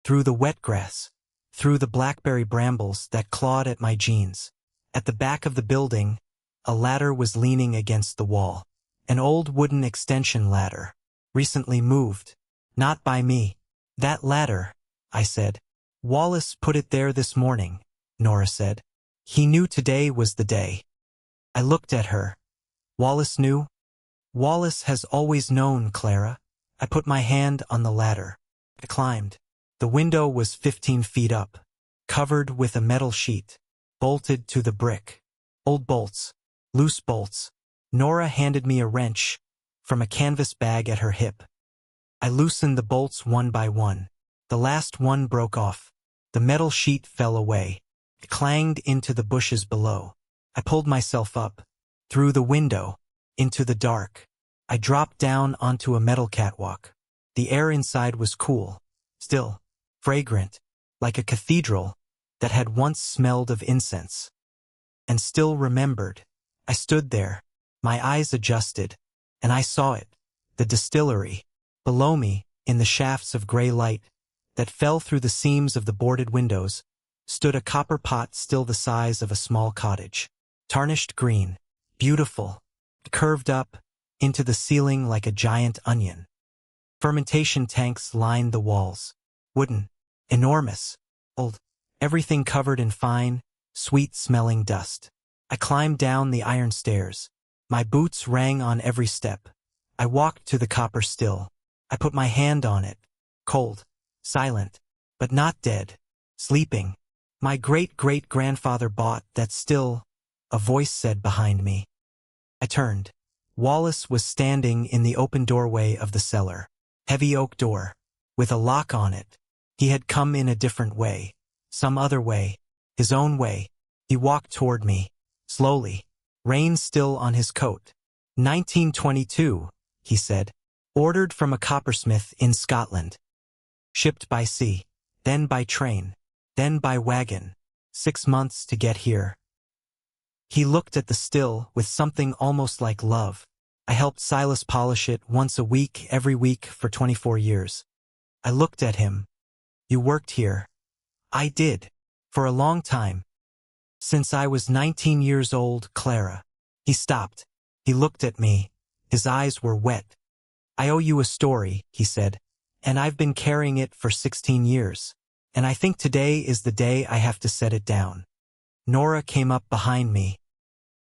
Through the wet grass, through the blackberry brambles that clawed at my jeans. At the back of the building, a ladder was leaning against the wall. An old wooden extension ladder, recently moved. Not by me. "That ladder," I said. "Wallace put it there this morning," Nora said. "He knew today was the day." I looked at her. "Wallace knew?" "Wallace has always known, Clara." I put my hand on the ladder. I climbed. The window was 15 feet up, covered with a metal sheet, bolted to the brick. Old bolts, loose bolts. Nora handed me a wrench from a canvas bag at her hip. I loosened the bolts one by one. The last one broke off. The metal sheet fell away. It clanged into the bushes below. I pulled myself up, through the window, into the dark. I dropped down onto a metal catwalk. The air inside was cool, still, fragrant, like a cathedral that had once smelled of incense. And still remembered. I stood there, my eyes adjusted, and I saw it, the distillery. Below me, in the shafts of gray light that fell through the seams of the boarded windows, stood a copper pot still the size of a small cottage. Tarnished green, beautiful, curved up into the ceiling like a giant onion. Fermentation tanks lined the walls. Wooden, enormous, old, everything covered in fine, sweet-smelling dust. I climbed down the iron stairs. My boots rang on every step. I walked to the copper still. I put my hand on it. Cold, silent, but not dead. Sleeping. "My great-great-grandfather bought that still," a voice said behind me. I turned. Wallace was standing in the open doorway of the cellar. Heavy oak door. with a lock on it. He had come in a different way. Some other way. His own way. He walked toward me. Slowly. Rain still on his coat. 1922, he said. Ordered from a coppersmith in Scotland. Shipped by sea. Then by train. Then by wagon. 6 months to get here. He looked at the still with something almost like love. I helped Silas polish it once a week, every week for 24 years. I looked at him. You worked here. I did. For a long time. Since I was 19 years old, Clara. He stopped. He looked at me. His eyes were wet. I owe you a story, he said. And I've been carrying it for 16 years. And I think today is the day I have to set it down. Nora came up behind me.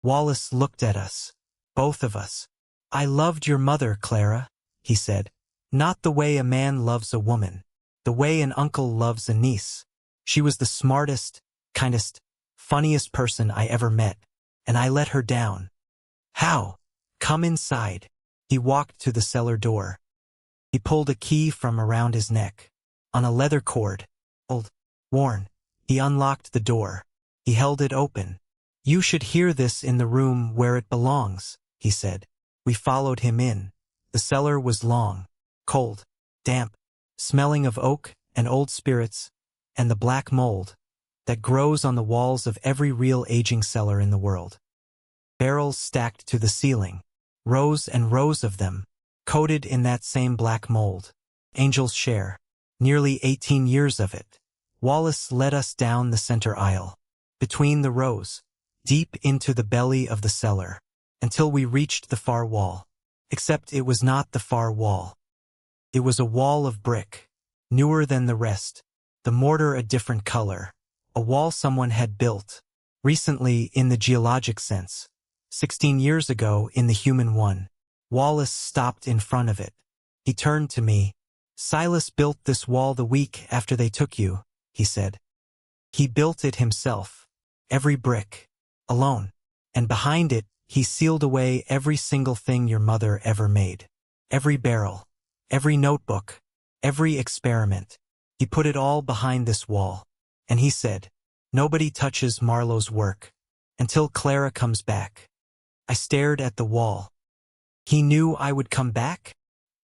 Wallace looked at us. Both of us. I loved your mother, Clara, he said. Not the way a man loves a woman. The way an uncle loves a niece. She was the smartest, kindest, funniest person I ever met. And I let her down. How? Come inside. He walked to the cellar door. He pulled a key from around his neck. On a leather cord. Old. Worn. He unlocked the door. He held it open. You should hear this in the room where it belongs, he said. We followed him in. The cellar was long, cold, damp, smelling of oak and old spirits, and the black mold that grows on the walls of every real aging cellar in the world. Barrels stacked to the ceiling, rows and rows of them, coated in that same black mold. Angel's share, nearly 18 years of it. Wallace led us down the center aisle, between the rows, deep into the belly of the cellar, until we reached the far wall. Except it was not the far wall. It was a wall of brick, newer than the rest, the mortar a different color, a wall someone had built, recently in the geologic sense, 16 years ago in the human one. Wallace stopped in front of it. He turned to me. Silas built this wall the week after they took you, he said. He built it himself, every brick, alone, and behind it, he sealed away every single thing your mother ever made. Every barrel, every notebook, every experiment. He put it all behind this wall. And he said, nobody touches Marlowe's work until Clara comes back. I stared at the wall. He knew I would come back?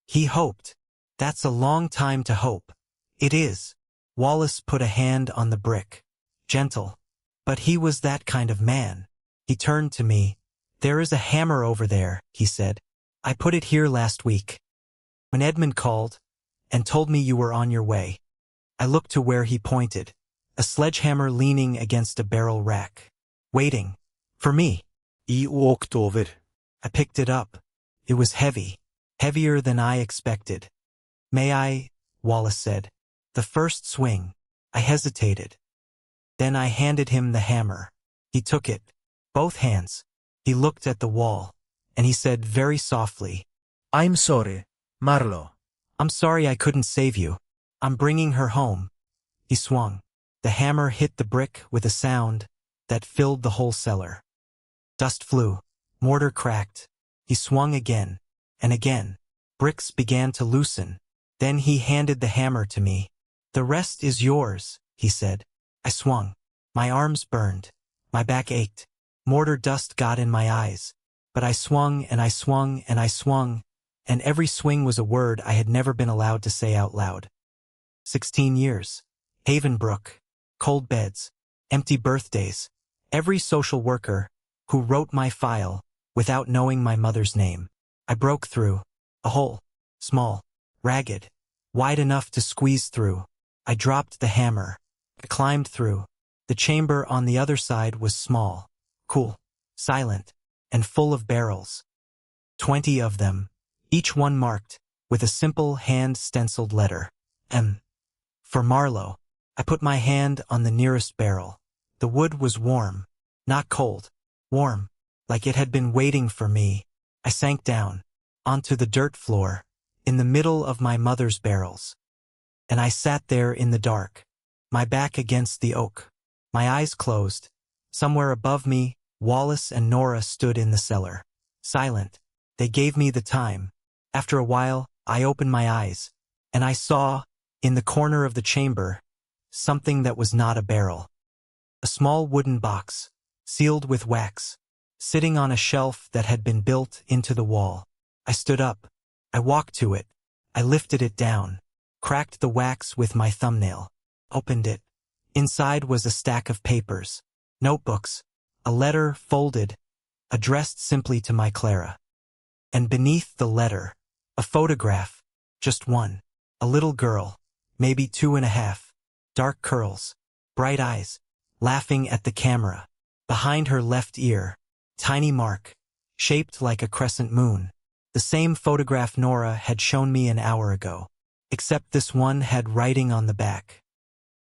He hoped. That's a long time to hope. It is. Wallace put a hand on the brick. Gentle. But he was that kind of man. He turned to me. There is a hammer over there, he said. I put it here last week. When Edmund called and told me you were on your way, I looked to where he pointed, a sledgehammer leaning against a barrel rack, waiting for me. He walked over. I picked it up. It was heavy, heavier than I expected. May I? Wallace said. The first swing. I hesitated. Then I handed him the hammer. He took it, both hands. He looked at the wall, and he said very softly, I'm sorry, Marlowe. I'm sorry I couldn't save you. I'm bringing her home. He swung. The hammer hit the brick with a sound that filled the whole cellar. Dust flew. Mortar cracked. He swung again, and again. Bricks began to loosen. Then he handed the hammer to me. The rest is yours, he said. I swung. My arms burned. My back ached. Mortar dust got in my eyes. But I swung and I swung and I swung, and every swing was a word I had never been allowed to say out loud. 16 years. Havenbrook. Cold beds. Empty birthdays. Every social worker who wrote my file without knowing my mother's name. I broke through. A hole. Small. Ragged. Wide enough to squeeze through. I dropped the hammer. I climbed through. The chamber on the other side was small, cool, silent, and full of barrels. 20 of them, each one marked with a simple hand-stenciled letter, M. For Marlowe. I put my hand on the nearest barrel. The wood was warm, not cold, warm, like it had been waiting for me. I sank down, onto the dirt floor, in the middle of my mother's barrels. And I sat there in the dark, my back against the oak, my eyes closed. Somewhere above me, Wallace and Nora stood in the cellar, silent. They gave me the time. After a while, I opened my eyes, and I saw In the corner of the chamber, something that was not a barrel. A small wooden box, sealed with wax, sitting on a shelf that had been built into the wall. I stood up. I walked to it. I lifted it down, cracked the wax with my thumbnail, opened it. Inside was a stack of papers, notebooks, a letter folded, addressed simply to my Clara. And beneath the letter, a photograph, just one, a little girl, maybe 2.5, dark curls, bright eyes, laughing at the camera. Behind her left ear, tiny mark, shaped like a crescent moon. The same photograph Nora had shown me an hour ago, except this one had writing on the back.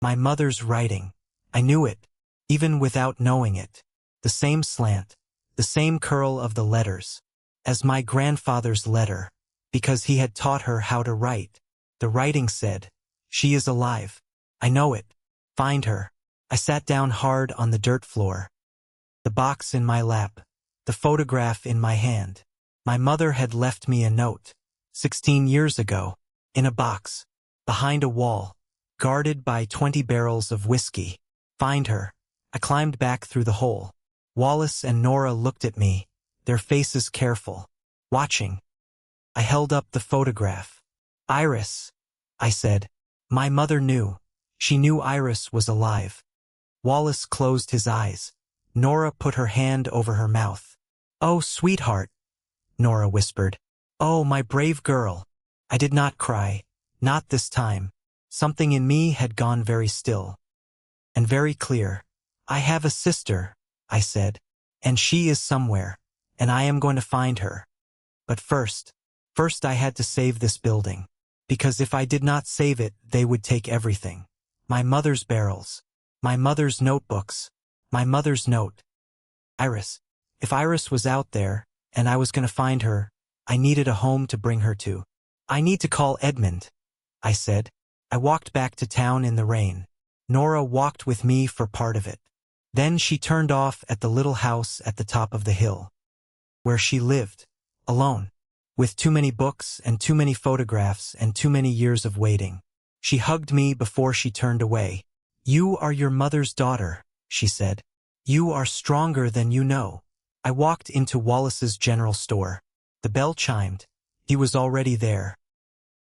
My mother's writing. I knew it, even without knowing it. The same slant, the same curl of the letters, as my grandfather's letter, because he had taught her how to write. The writing said, "She is alive. I know it. Find her." I sat down hard on the dirt floor. The box in my lap, the photograph in my hand. My mother had left me a note, 16 years ago, in a box, behind a wall, guarded by 20 barrels of whiskey. Find her. I climbed back through the hole. Wallace and Nora looked at me, their faces careful, watching. I held up the photograph. "Iris," I said. My mother knew. She knew Iris was alive. Wallace closed his eyes. Nora put her hand over her mouth. "Oh, sweetheart," Nora whispered. "Oh, my brave girl." I did not cry. Not this time. Something in me had gone very still. And very clear. "I have a sister," I said. "And she is somewhere. And I am going to find her. But first I had to save this building. Because if I did not save it, they would take everything. My mother's barrels. My mother's notebooks. My mother's note. Iris. If Iris was out there, and I was going to find her, I needed a home to bring her to. "I need to call Edmund," I said. I walked back to town in the rain. Nora walked with me for part of it. Then she turned off at the little house at the top of the hill, where she lived, alone, with too many books and too many photographs and too many years of waiting. She hugged me before she turned away. "You are your mother's daughter," she said. "You are stronger than you know." I walked into Wallace's general store. The bell chimed. He was already there.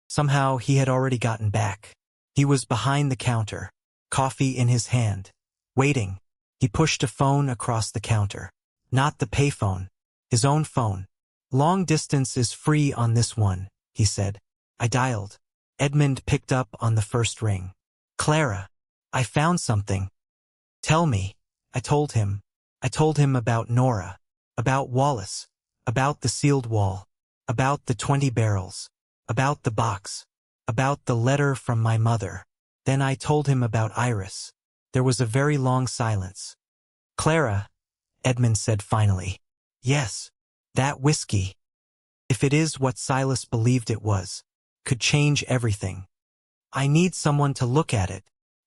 Somehow he had already gotten back. He was behind the counter, coffee in his hand, waiting. He pushed a phone across the counter. Not the payphone, his own phone. "Long distance is free on this one," he said. I dialed. Edmund picked up on the first ring. "Clara, I found something." "Tell me." I told him. I told him about Nora, about Wallace, about the sealed wall, about the 20 barrels, about the box, about the letter from my mother. Then I told him about Iris. There was a very long silence. "Clara," Edmund said finally. "Yes, that whiskey, if it is what Silas believed it was, could change everything. I need someone to look at it.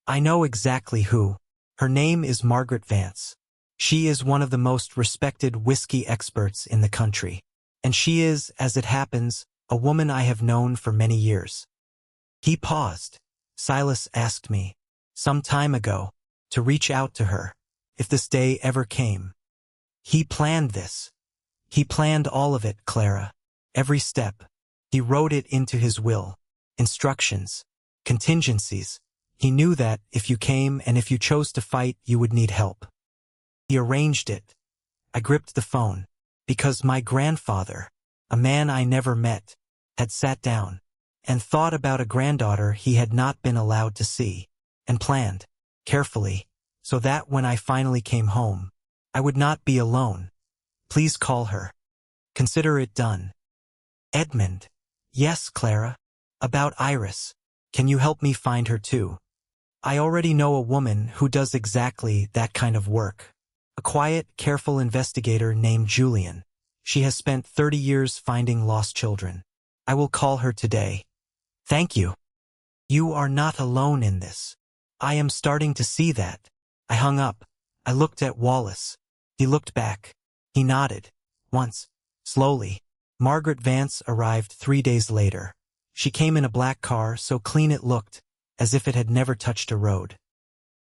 I know exactly who. Her name is Margaret Vance. She is one of the most respected whiskey experts in the country. And she is, as it happens, a woman I have known for many years." He paused. "Silas asked me, some time ago, to reach out to her, if this day ever came. He planned this. He planned all of it, Clara. Every step. He wrote it into his will. Instructions. Contingencies. He knew that, if you came and if you chose to fight, you would need help. He arranged it." I gripped the phone. Because my grandfather, a man I never met, had sat down and thought about a granddaughter he had not been allowed to see, and planned, carefully, so that when I finally came home, I would not be alone. "Please call her. Consider it done." "Edmund." "Yes, Clara. About Iris. Can you help me find her too? I already know a woman who does exactly that kind of work. A quiet, careful investigator named Julian. She has spent 30 years finding lost children. I will call her today." "Thank you. You are not alone in this. I am starting to see that." I hung up. I looked at Wallace. He looked back. He nodded. Once. Slowly. Margaret Vance arrived 3 days later. She came in a black car, so clean it looked, as if it had never touched a road.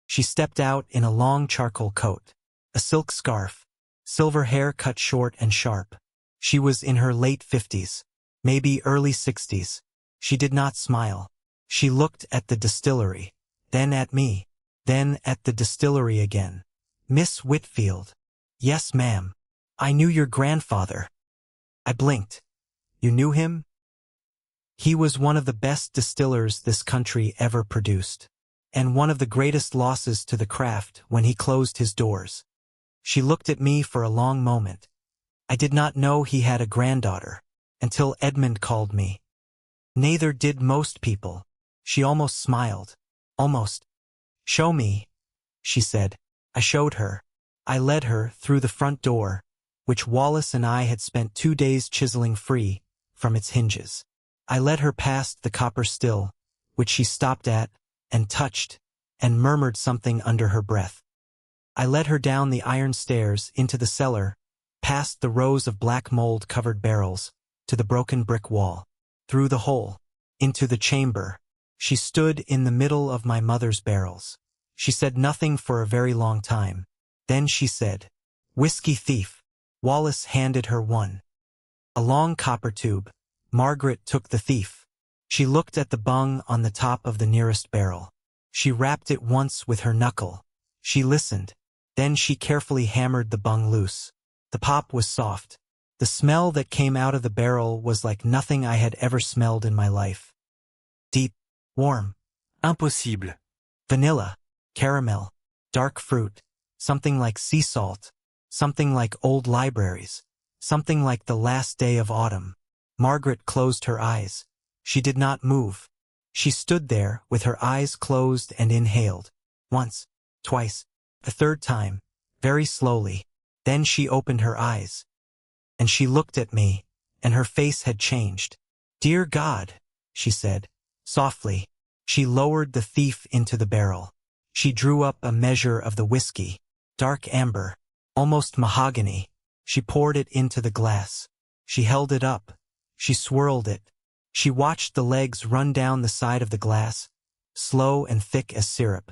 She stepped out in a long charcoal coat, a silk scarf, silver hair cut short and sharp. She was in her late 50s, maybe early 60s. She did not smile. She looked at the distillery, then at me, then at the distillery again. "Miss Whitfield." "Yes, ma'am. I knew your grandfather." I blinked. "You knew him?" "He was one of the best distillers this country ever produced, and one of the greatest losses to the craft when he closed his doors." She looked at me for a long moment. I did not know he had a granddaughter, until Edmund called me. Neither did most people. She almost smiled. Almost. "Show me," she said. I showed her. I led her through the front door, which Wallace and I had spent 2 days chiseling free from its hinges. I led her past the copper still, which she stopped at, and touched, and murmured something under her breath. I led her down the iron stairs into the cellar, past the rows of black mold-covered barrels, to the broken brick wall, through the hole, into the chamber. She stood in the middle of my mother's barrels. She said nothing for a very long time. Then she said, "Whiskey thief." Wallace handed her one. A long copper tube. Margaret took the thief. She looked at the bung on the top of the nearest barrel. She rapped it once with her knuckle. She listened. Then she carefully hammered the bung loose. The pop was soft. The smell that came out of the barrel was like nothing I had ever smelled in my life. Deep, warm. Impossible. Vanilla, caramel, dark fruit, something like sea salt, something like old libraries, something like the last day of autumn. Margaret closed her eyes. She did not move. She stood there with her eyes closed and inhaled. Once, twice, a third time, very slowly. Then she opened her eyes. And she looked at me, and her face had changed. "Dear God," she said, softly. She lowered the thief into the barrel. She drew up a measure of the whiskey, dark amber, almost mahogany. She poured it into the glass. She held it up. She swirled it. She watched the legs run down the side of the glass, slow and thick as syrup.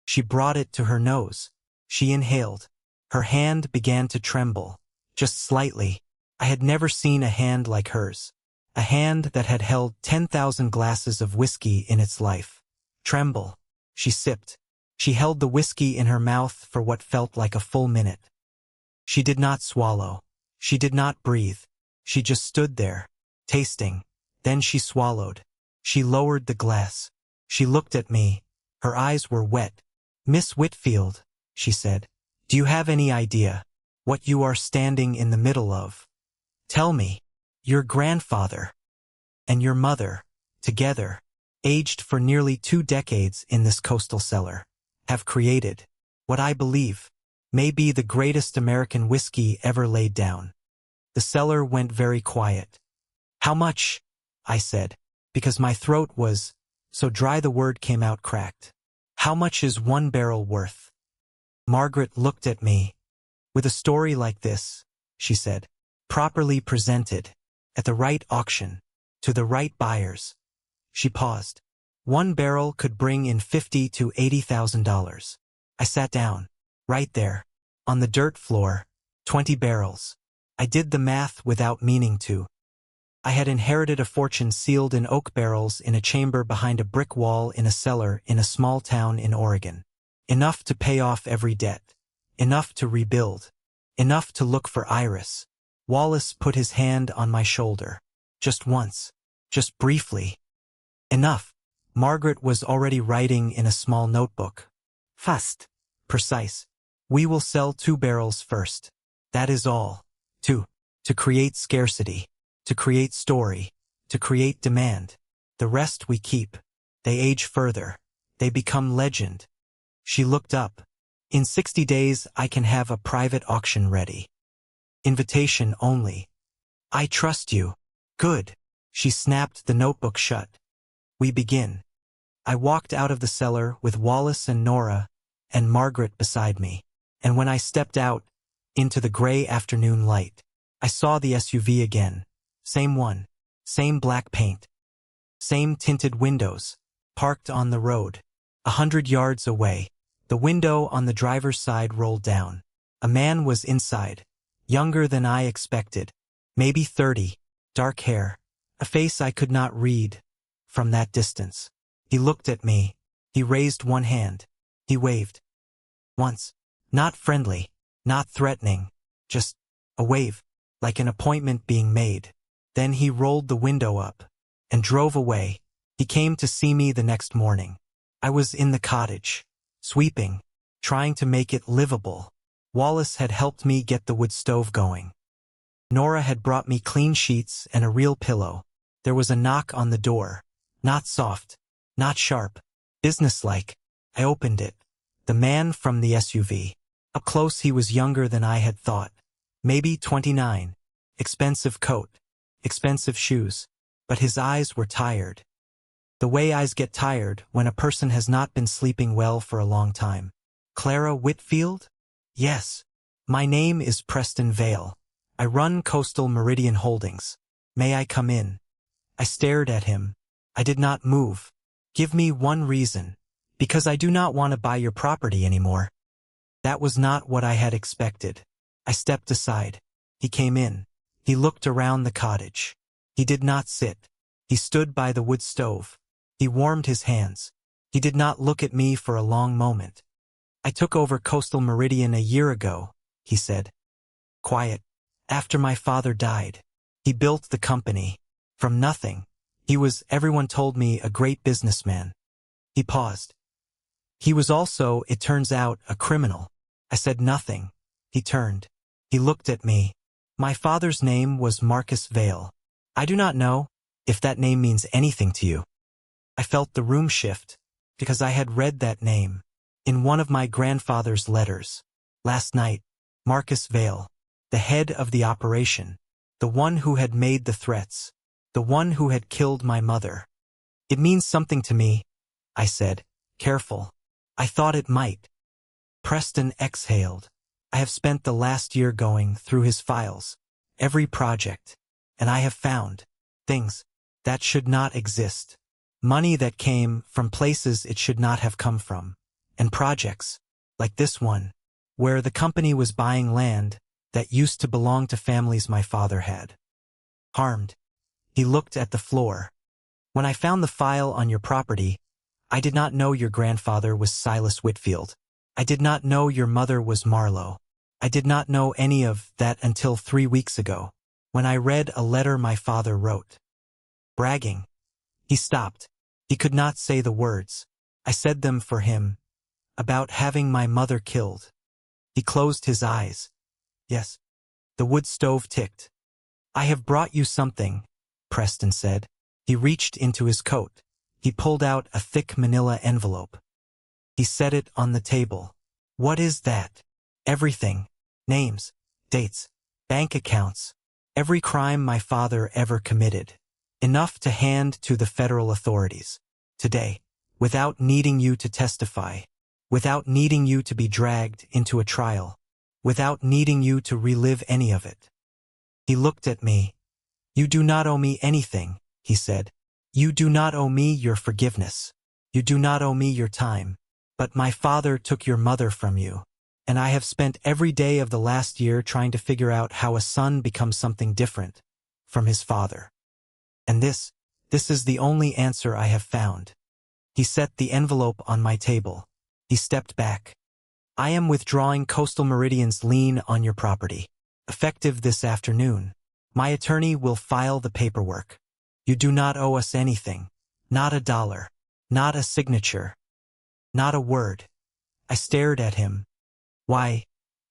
She brought it to her nose. She inhaled. Her hand began to tremble, just slightly. I had never seen a hand like hers. A hand that had held 10,000 glasses of whiskey in its life. Tremble. She sipped. She held the whiskey in her mouth for what felt like a full minute. She did not swallow. She did not breathe. She just stood there, tasting. Then she swallowed. She lowered the glass. She looked at me. Her eyes were wet. "Miss Whitfield," she said, "do you have any idea what you are standing in the middle of? Tell me. Your grandfather and your mother, together, aged for nearly 2 decades in this coastal cellar, have created what I believe may be the greatest American whiskey ever laid down." The cellar went very quiet. "How much?" I said, because my throat was so dry the word came out cracked. "How much is 1 barrel worth?" Margaret looked at me. "With a story like this," she said, "properly presented, at the right auction, to the right buyers." She paused. 1 barrel could bring in $50,000 to $80,000. I sat down, right there, on the dirt floor, 20 barrels. I did the math without meaning to. I had inherited a fortune sealed in oak barrels in a chamber behind a brick wall in a cellar in a small town in Oregon. Enough to pay off every debt. Enough to rebuild. Enough to look for Iris. Wallace put his hand on my shoulder. Just once. Just briefly. Enough. Margaret was already writing in a small notebook. Fast. Precise. "We will sell 2 barrels first. That is all. 2. To create scarcity. To create story. To create demand. The rest we keep. They age further. They become legend." She looked up. "In 60 days I can have a private auction ready. Invitation only. I trust you." "Good." She snapped the notebook shut. "We begin." I walked out of the cellar with Wallace and Nora and Margaret beside me. And when I stepped out into the gray afternoon light, I saw the SUV again. Same one. Same black paint. Same tinted windows. parked on the road. 100 yards away. The window on the driver's side rolled down. A man was inside, younger than I expected, maybe 30, dark hair, a face I could not read from that distance. He looked at me. He raised one hand. He waved. Once. Not friendly, not threatening, just a wave, like an appointment being made. Then he rolled the window up and drove away. He came to see me the next morning. I was in the cottage, sweeping, trying to make it livable. Wallace had helped me get the wood stove going. Nora had brought me clean sheets and a real pillow. There was a knock on the door. Not soft, not sharp, businesslike. I opened it. The man from the SUV. Up close he was younger than I had thought. Maybe 29. Expensive coat. Expensive shoes. But his eyes were tired. The way eyes get tired when a person has not been sleeping well for a long time. Clara Whitfield? Yes. My name is Preston Vale. I run Coastal Meridian Holdings. May I come in? I stared at him. I did not move. Give me one reason. Because I do not want to buy your property anymore. That was not what I had expected. I stepped aside. He came in. He looked around the cottage. He did not sit. He stood by the wood stove. He warmed his hands. He did not look at me for a long moment. I took over Coastal Meridian a year ago, he said. Quiet. After my father died. He built the company. From nothing. He was, everyone told me, a great businessman. He paused. He was also, it turns out, a criminal. I said nothing. He turned. He looked at me. My father's name was Marcus Vale. I do not know if that name means anything to you. I felt the room shift, because I had read that name in one of my grandfather's letters. Last night, Marcus Vale, the head of the operation, the one who had made the threats, the one who had killed my mother. It means something to me, I said, careful. I thought it might. Preston exhaled. I have spent the last year going through his files, every project, and I have found things that should not exist. Money that came from places it should not have come from, and projects, like this one, where the company was buying land that used to belong to families my father had harmed. He looked at the floor. When I found the file on your property, I did not know your grandfather was Silas Whitfield. I did not know your mother was Marlowe. I did not know any of that until 3 weeks ago, when I read a letter my father wrote. Bragging. He stopped. He could not say the words. I said them for him. About having my mother killed. He closed his eyes. Yes. The wood stove ticked. I have brought you something, Preston said. He reached into his coat. He pulled out a thick manila envelope. He set it on the table. What is that? Everything. Names, dates, bank accounts, every crime my father ever committed. Enough to hand to the federal authorities. Today. Without needing you to testify. Without needing you to be dragged into a trial. Without needing you to relive any of it. He looked at me. You do not owe me anything, he said. You do not owe me your forgiveness. You do not owe me your time. But my father took your mother from you. And I have spent every day of the last year trying to figure out how a son becomes something different from his father. And this is the only answer I have found. He set the envelope on my table. He stepped back. I am withdrawing Coastal Meridian's lien on your property. Effective this afternoon. My attorney will file the paperwork. You do not owe us anything. Not a dollar. Not a signature. Not a word. I stared at him. Why?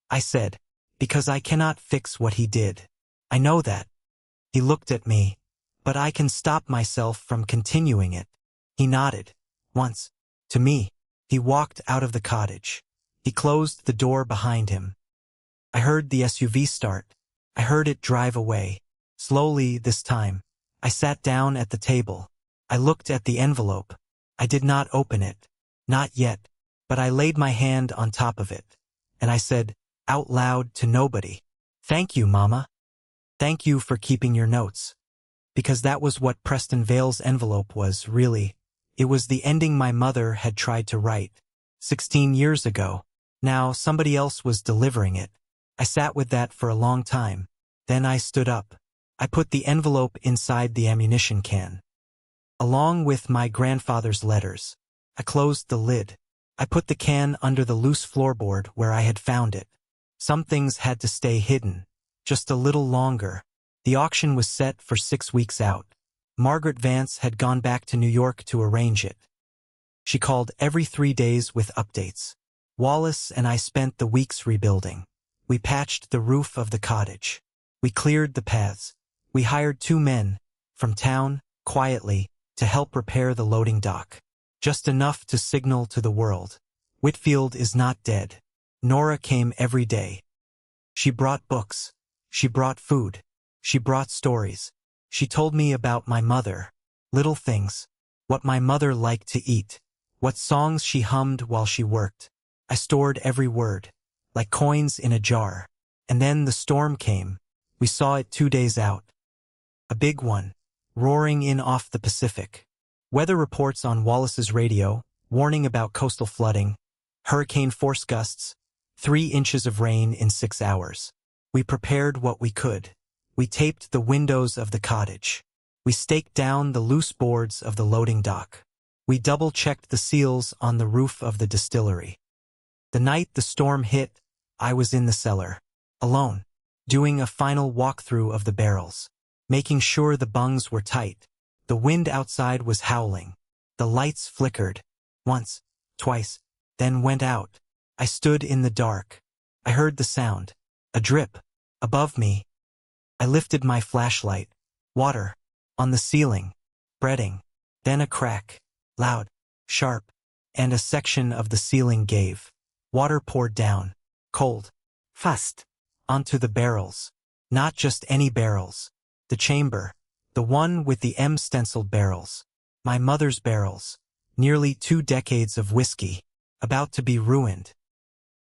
I said. Because I cannot fix what he did. I know that. He looked at me. But I can stop myself from continuing it. He nodded. Once. To me. He walked out of the cottage. He closed the door behind him. I heard the SUV start. I heard it drive away. Slowly this time. I sat down at the table. I looked at the envelope. I did not open it. Not yet. But I laid my hand on top of it. And I said, out loud to nobody, thank you, Mama. Thank you for keeping your notes. Because that was what Preston Vale's envelope was, really. It was the ending my mother had tried to write 16 years ago. Now somebody else was delivering it. I sat with that for a long time. Then I stood up. I put the envelope inside the ammunition can, along with my grandfather's letters. I closed the lid. I put the can under the loose floorboard where I had found it. Some things had to stay hidden, just a little longer. The auction was set for 6 weeks out. Margaret Vance had gone back to New York to arrange it. She called every 3 days with updates. Wallace and I spent the weeks rebuilding. We patched the roof of the cottage. We cleared the paths. We hired 2 men from town, quietly, to help repair the loading dock. Just enough to signal to the world. Whitfield is not dead. Nora came every day. She brought books. She brought food. She brought stories. She told me about my mother. Little things. What my mother liked to eat. What songs she hummed while she worked. I stored every word, like coins in a jar. And then the storm came. We saw it 2 days out. A big one, roaring in off the Pacific. Weather reports on Wallace's radio, warning about coastal flooding, hurricane force gusts, 3 inches of rain in 6 hours. We prepared what we could. We taped the windows of the cottage. We staked down the loose boards of the loading dock. We double-checked the seals on the roof of the distillery. The night the storm hit, I was in the cellar, alone, doing a final walkthrough of the barrels, making sure the bungs were tight. The wind outside was howling. The lights flickered, once, twice, then went out. I stood in the dark. I heard the sound, a drip, above me. I lifted my flashlight. Water, on the ceiling, spreading. Then a crack, loud, sharp, and a section of the ceiling gave. Water poured down, cold, fast, onto the barrels. Not just any barrels. The chamber, the one with the M stenciled barrels. My mother's barrels. Nearly 2 decades of whiskey, about to be ruined.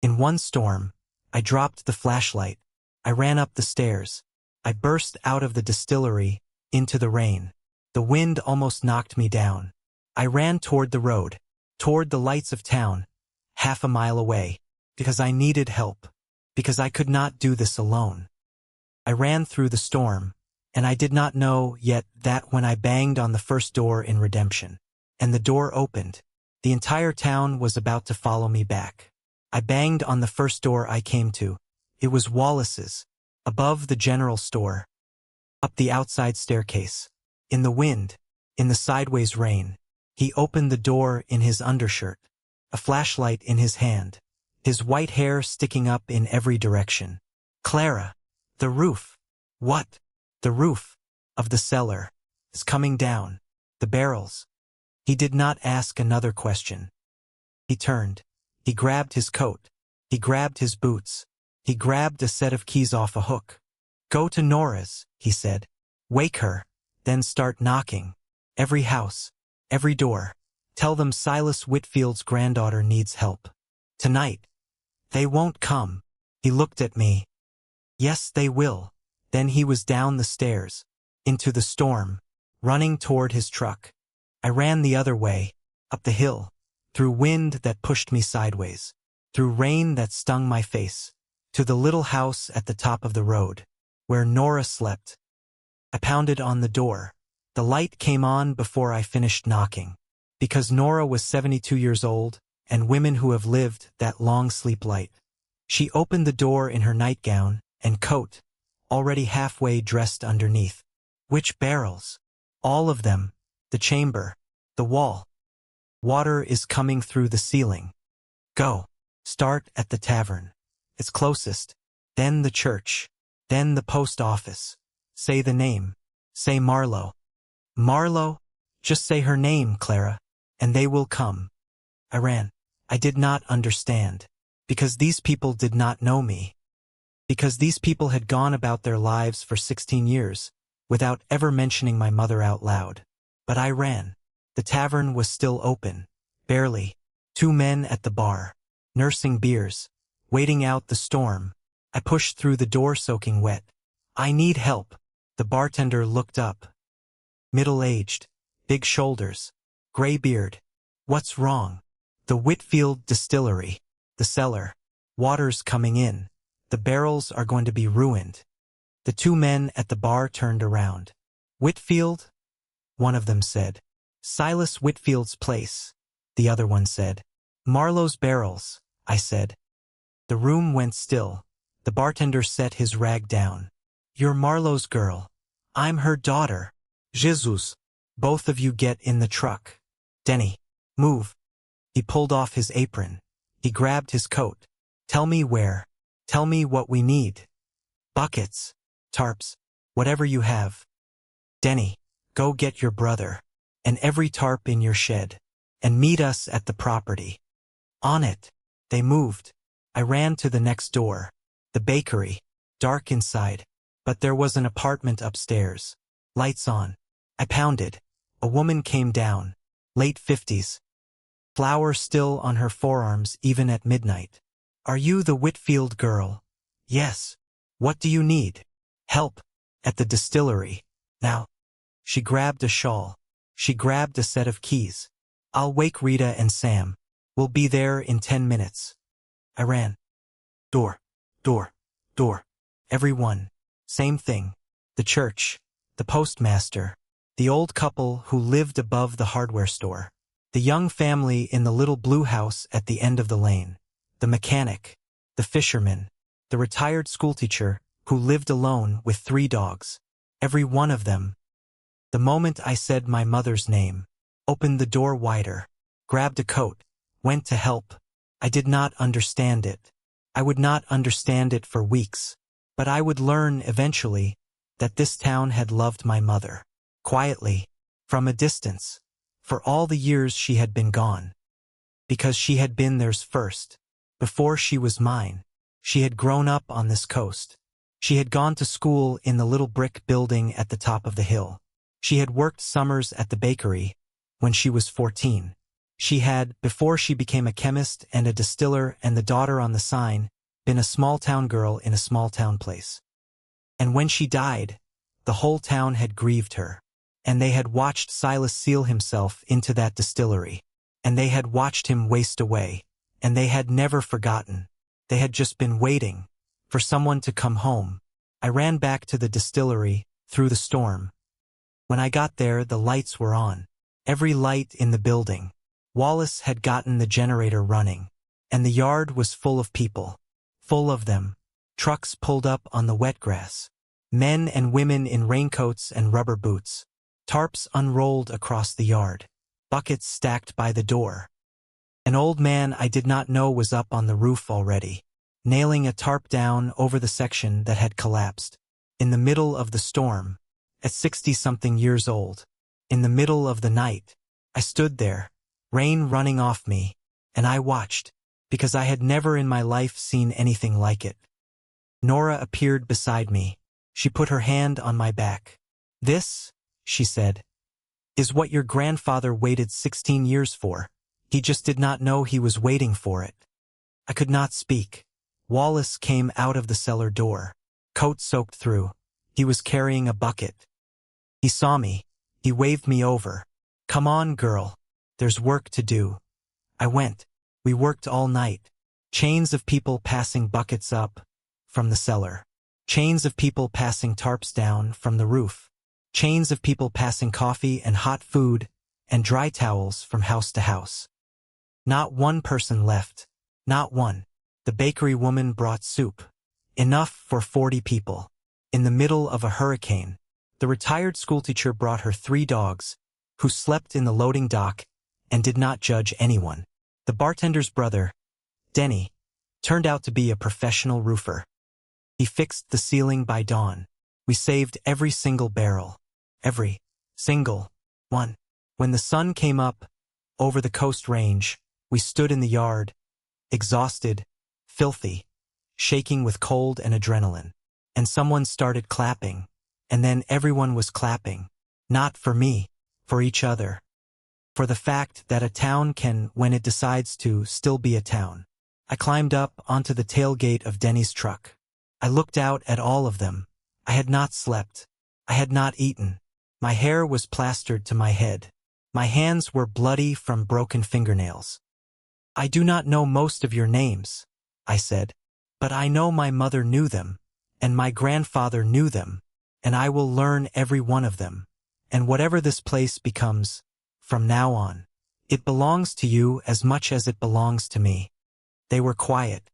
In one storm, I dropped the flashlight. I ran up the stairs. I burst out of the distillery, into the rain. The wind almost knocked me down. I ran toward the road, toward the lights of town, half a mile away, because I needed help, because I could not do this alone. I ran through the storm, and I did not know yet that when I banged on the first door in Redemption, and the door opened, the entire town was about to follow me back. I banged on the first door I came to. It was Wallace's, above the general store, up the outside staircase. In the wind, in the sideways rain, he opened the door in his undershirt, a flashlight in his hand, his white hair sticking up in every direction. Clara, the roof. What? The roof of the cellar is coming down. The barrels. He did not ask another question. He turned. He grabbed his coat. He grabbed his boots. He grabbed a set of keys off a hook. Go to Nora's, he said. Wake her, then start knocking. Every house, every door. Tell them Silas Whitfield's granddaughter needs help. Tonight. They won't come. He looked at me. Yes, they will. Then he was down the stairs, into the storm, running toward his truck. I ran the other way, up the hill, through wind that pushed me sideways, through rain that stung my face, to the little house at the top of the road, where Nora slept. I pounded on the door. The light came on before I finished knocking, because Nora was 72 years old, and women who have lived that long sleep light. She opened the door in her nightgown and coat, already halfway dressed underneath. Which barrels? All of them. The chamber. The wall. Water is coming through the ceiling. Go. Start at the tavern. It's closest. Then the church. Then the post office. Say the name. Say Marlowe. Marlowe? Just say her name, Clara, and they will come. I ran. I did not understand. Because these people did not know me. Because these people had gone about their lives for 16 years, without ever mentioning my mother out loud. But I ran. The tavern was still open. Barely. 2 men at the bar, nursing beers, waiting out the storm. I pushed through the door soaking wet. I need help. The bartender looked up. Middle-aged, big shoulders, Graybeard. What's wrong? The Whitfield Distillery. The cellar. Water's coming in. The barrels are going to be ruined. The two men at the bar turned around. Whitfield? One of them said. Silas Whitfield's place. The other one said. Marlowe's barrels, I said. The room went still. The bartender set his rag down. You're Marlowe's girl. I'm her daughter. Jesus. Both of you get in the truck. Denny. Move. He pulled off his apron. He grabbed his coat. Tell me where. Tell me what we need. Buckets. Tarps. Whatever you have. Denny. Go get your brother. And every tarp in your shed. And meet us at the property. On it. They moved. I ran to the next door. The bakery. Dark inside. But there was an apartment upstairs. Lights on. I pounded. A woman came down. Late 50s. Flour still on her forearms even at midnight. Are you the Whitfield girl? Yes. What do you need? Help. At the distillery. Now. She grabbed a shawl. She grabbed a set of keys. I'll wake Rita and Sam. We'll be there in 10 minutes. I ran. Door. Door. Door. Everyone. Same thing. The church. The postmaster. The old couple who lived above the hardware store. The young family in the little blue house at the end of the lane. The mechanic. The fisherman. The retired schoolteacher who lived alone with 3 dogs. Every one of them. The moment I said my mother's name, opened the door wider, grabbed a coat, went to help. I did not understand it. I would not understand it for weeks, but I would learn eventually that this town had loved my mother. Quietly, from a distance, for all the years she had been gone. Because she had been theirs first. Before she was mine. She had grown up on this coast. She had gone to school in the little brick building at the top of the hill. She had worked summers at the bakery when she was 14. She had, before she became a chemist and a distiller and the daughter on the sign, been a small-town girl in a small-town place. And when she died, the whole town had grieved her. And they had watched Silas seal himself into that distillery. And they had watched him waste away. And they had never forgotten. They had just been waiting for someone to come home. I ran back to the distillery, through the storm. When I got there, the lights were on. Every light in the building. Wallace had gotten the generator running. And the yard was full of people. Full of them. Trucks pulled up on the wet grass. Men and women in raincoats and rubber boots. Tarps unrolled across the yard. Buckets stacked by the door. An old man I did not know was up on the roof already, nailing a tarp down over the section that had collapsed. In the middle of the storm, at 60-something years old, in the middle of the night, I stood there, rain running off me, and I watched, because I had never in my life seen anything like it. Nora appeared beside me. She put her hand on my back. This, she said, is what your grandfather waited 16 years for. He just did not know he was waiting for it. I could not speak. Wallace came out of the cellar door, coat soaked through. He was carrying a bucket. He saw me. He waved me over. Come on, girl. There's work to do. I went. We worked all night. Chains of people passing buckets up from the cellar. Chains of people passing tarps down from the roof. Chains of people passing coffee and hot food and dry towels from house to house. Not one person left. Not one. The bakery woman brought soup. Enough for 40 people. In the middle of a hurricane, the retired schoolteacher brought her 3 dogs, who slept in the loading dock and did not judge anyone. The bartender's brother, Denny, turned out to be a professional roofer. He fixed the ceiling by dawn. We saved every single barrel. Every single one. When the sun came up over the coast range, we stood in the yard, exhausted, filthy, shaking with cold and adrenaline. And someone started clapping. And then everyone was clapping. Not for me, for each other. For the fact that a town can, when it decides to, still be a town. I climbed up onto the tailgate of Denny's truck. I looked out at all of them. I had not slept. I had not eaten. My hair was plastered to my head. My hands were bloody from broken fingernails. I do not know most of your names, I said, but I know my mother knew them, and my grandfather knew them, and I will learn every one of them. And whatever this place becomes, from now on, it belongs to you as much as it belongs to me. They were quiet.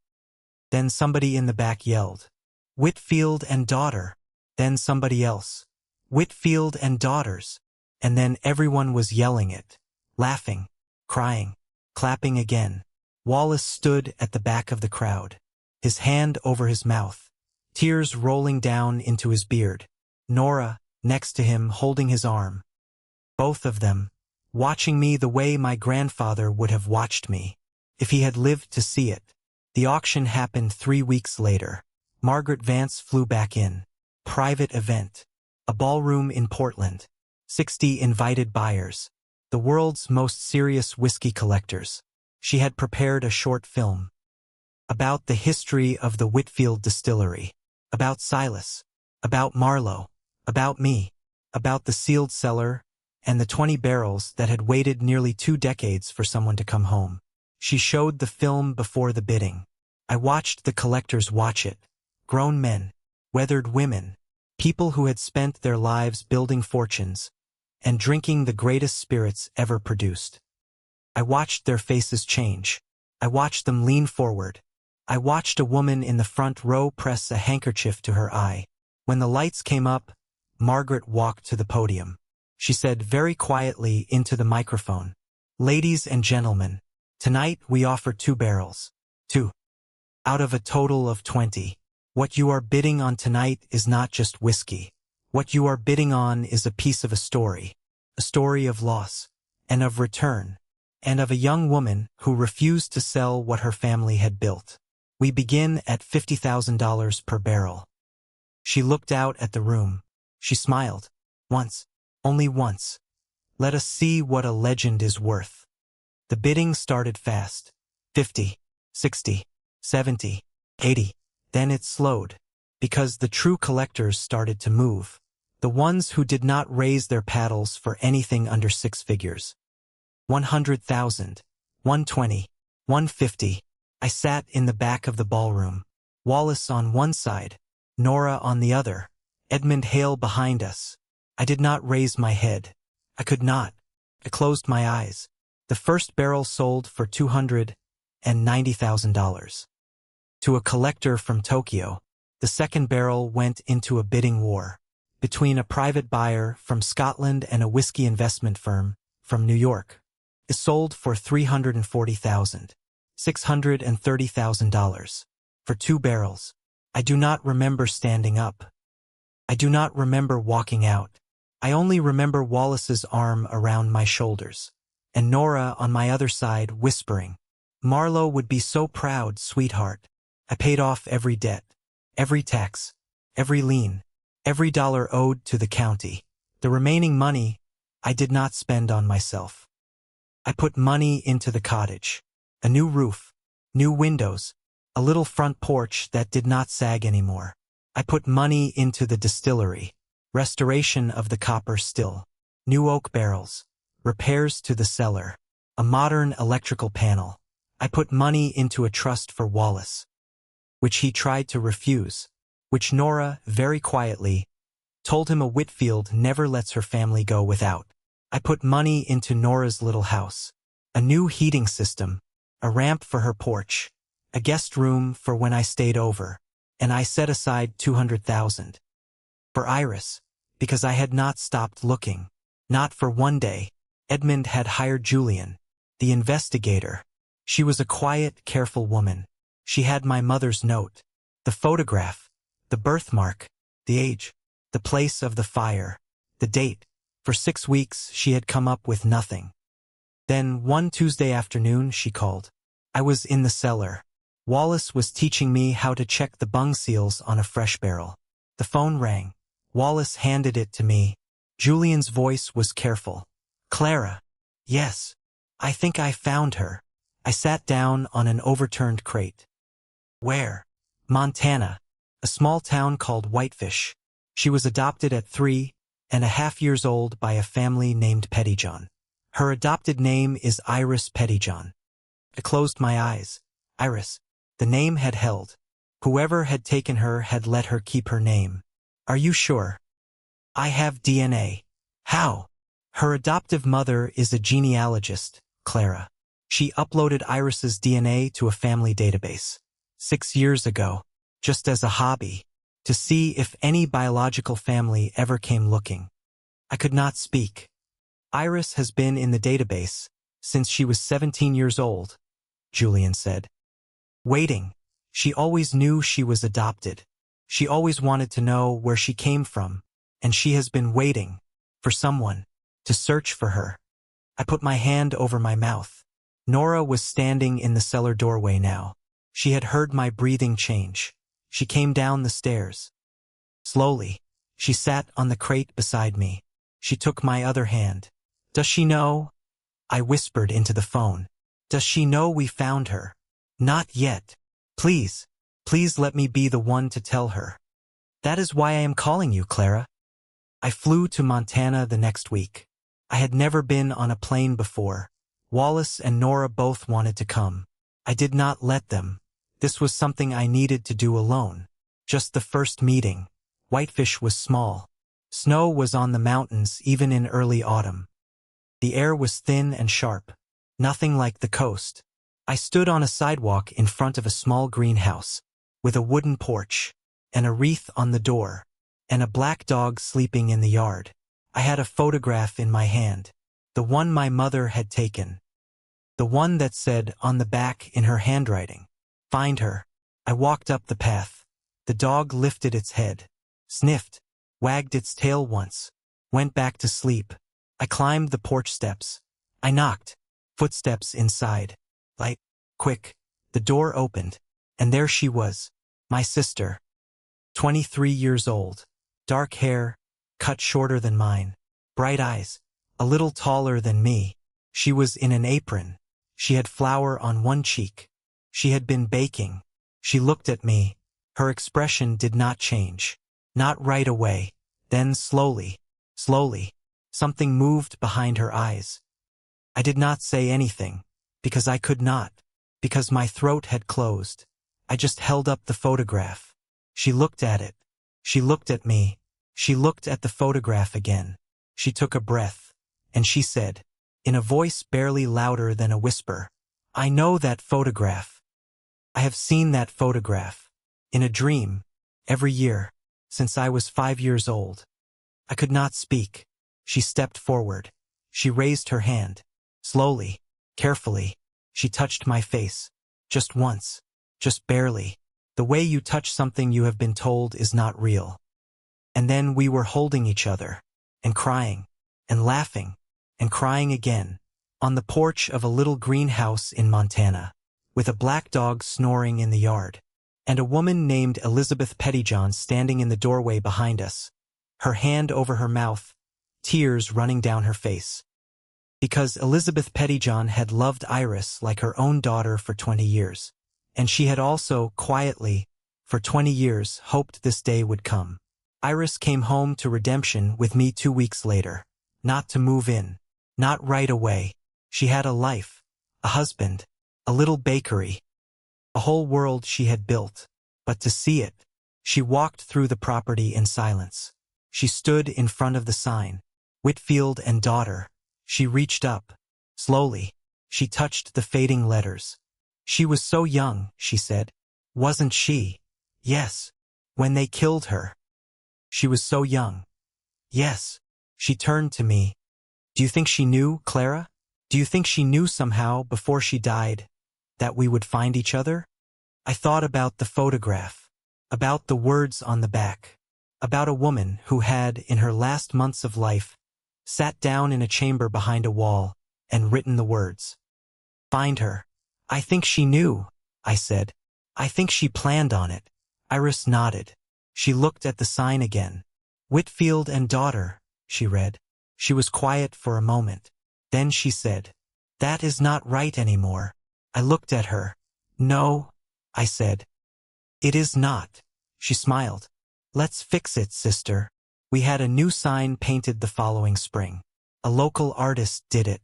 Then somebody in the back yelled, Whitfield and daughter. Then somebody else, Whitfield and daughters. And then everyone was yelling it, laughing, crying, clapping again. Wallace stood at the back of the crowd, his hand over his mouth, tears rolling down into his beard. Nora, next to him, holding his arm. Both of them, watching me the way my grandfather would have watched me, if he had lived to see it. The auction happened 3 weeks later. Margaret Vance flew back in. Private event. A ballroom in Portland. 60 invited buyers. The world's most serious whiskey collectors. She had prepared a short film. About the history of the Whitfield Distillery. About Silas. About Marlowe. About me. About the sealed cellar, and the 20 barrels that had waited nearly 2 decades for someone to come home. She showed the film before the bidding. I watched the collectors watch it. Grown men, weathered women, people who had spent their lives building fortunes and drinking the greatest spirits ever produced. I watched their faces change. I watched them lean forward. I watched a woman in the front row press a handkerchief to her eye. When the lights came up, Margaret walked to the podium. She said very quietly into the microphone, Ladies and gentlemen, tonight we offer 2 barrels. 2. Out of a total of 20. What you are bidding on tonight is not just whiskey. What you are bidding on is a piece of a story of loss, and of return, and of a young woman who refused to sell what her family had built. We begin at $50,000 per barrel. She looked out at the room. She smiled. Once. Only once. Let us see what a legend is worth. The bidding started fast. 50, 60, 70, 80. Then it slowed, because the true collectors started to move. The ones who did not raise their paddles for anything under 6 figures. 100,000, 120, 150. I sat in the back of the ballroom. Wallace on one side, Nora on the other, Edmund Hale behind us. I did not raise my head. I could not. I closed my eyes. The first barrel sold for $290,000. To a collector from Tokyo, the second barrel went into a bidding war between a private buyer from Scotland and a whiskey investment firm from New York. It sold for $340,000, $630,000 for 2 barrels. I do not remember standing up. I do not remember walking out. I only remember Wallace's arm around my shoulders, and Nora on my other side whispering, Marlowe would be so proud, sweetheart. I paid off every debt, every tax, every lien, every dollar owed to the county. The remaining money I did not spend on myself. I put money into the cottage, a new roof, new windows, a little front porch that did not sag anymore. I put money into the distillery, restoration of the copper still, new oak barrels, repairs to the cellar, a modern electrical panel. I put money into a trust for Wallace, which he tried to refuse, which Nora, very quietly, told him a Whitfield never lets her family go without. I put money into Nora's little house, a new heating system, a ramp for her porch, a guest room for when I stayed over, and I set aside $200,000. For Iris, because I had not stopped looking. Not for one day. Edmund had hired Julian, the investigator. She was a quiet, careful woman. She had my mother's note, the photograph, the birthmark, the age, the place of the fire, the date. For 6 weeks she had come up with nothing. Then one Tuesday afternoon she called. I was in the cellar. Wallace was teaching me how to check the bung seals on a fresh barrel. The phone rang. Wallace handed it to me. Julian's voice was careful. Clara. Yes. I think I found her. I sat down on an overturned crate. Where? Montana. A small town called Whitefish. She was adopted at 3.5 years old by a family named Pettyjohn. Her adopted name is Iris Pettyjohn. I closed my eyes. Iris. The name had held. Whoever had taken her had let her keep her name. Are you sure? I have DNA. How? Her adoptive mother is a genealogist, Clara. She uploaded Iris's DNA to a family database 6 years ago, just as a hobby, to see if any biological family ever came looking. I could not speak. Iris has been in the database since she was 17 years old, Julian said. Waiting. She always knew she was adopted. She always wanted to know where she came from, and she has been waiting for someone to search for her. I put my hand over my mouth. Nora was standing in the cellar doorway now. She had heard my breathing change. She came down the stairs. Slowly, she sat on the crate beside me. She took my other hand. Does she know? I whispered into the phone. Does she know we found her? Not yet. Please, please let me be the one to tell her. That is why I am calling you, Clara. I flew to Montana the next week. I had never been on a plane before. Wallace and Nora both wanted to come. I did not let them. This was something I needed to do alone. Just the first meeting. Whitefish was small. Snow was on the mountains even in early autumn. The air was thin and sharp. Nothing like the coast. I stood on a sidewalk in front of a small greenhouse, with a wooden porch, and a wreath on the door, and a black dog sleeping in the yard. I had a photograph in my hand, the one my mother had taken. The one that said on the back in her handwriting, "Find her." I walked up the path. The dog lifted its head, sniffed, wagged its tail once, went back to sleep. I climbed the porch steps. I knocked. Footsteps inside. Light. Quick. The door opened. And there she was. My sister. 23 years old. Dark hair, cut shorter than mine. Bright eyes. A little taller than me. She was in an apron. She had flour on one cheek. She had been baking. She looked at me. Her expression did not change. Not right away. Then slowly, something moved behind her eyes. I did not say anything, because I could not, because my throat had closed. I just held up the photograph. She looked at it. She looked at me. She looked at the photograph again. She took a breath, and she said, in a voice barely louder than a whisper, "I know that photograph. I have seen that photograph. In a dream, every year, since I was 5 years old." I could not speak. She stepped forward. She raised her hand. Slowly, carefully, she touched my face. Just once. Just barely. The way you touch something you have been told is not real. And then we were holding each other, and crying, and laughing, and crying again, on the porch of a little greenhouse in Montana, with a black dog snoring in the yard, and a woman named Elizabeth Pettyjohn standing in the doorway behind us, her hand over her mouth, tears running down her face. Because Elizabeth Pettyjohn had loved Iris like her own daughter for 20 years, and she had also, quietly, for 20 years, hoped this day would come. Iris came home to Redemption with me 2 weeks later. Not to move in. Not right away. She had a life, a husband, a little bakery, a whole world she had built. But to see it, she walked through the property in silence. She stood in front of the sign, Whitfield and Daughter. She reached up. Slowly, she touched the fading letters. She was so young, she said. Wasn't she? Yes. When they killed her. She was so young. Yes. She turned to me. Do you think she knew, Clara? Do you think she knew somehow before she died that we would find each other? I thought about the photograph, about the words on the back, about a woman who had, in her last months of life, sat down in a chamber behind a wall and written the words. Find her. I think she knew, I said. I think she planned on it. Iris nodded. She looked at the sign again. Whitfield and Daughter, she read. She was quiet for a moment. Then she said, That is not right anymore. I looked at her. No, I said. It is not. She smiled. Let's fix it, sister. We had a new sign painted the following spring. A local artist did it.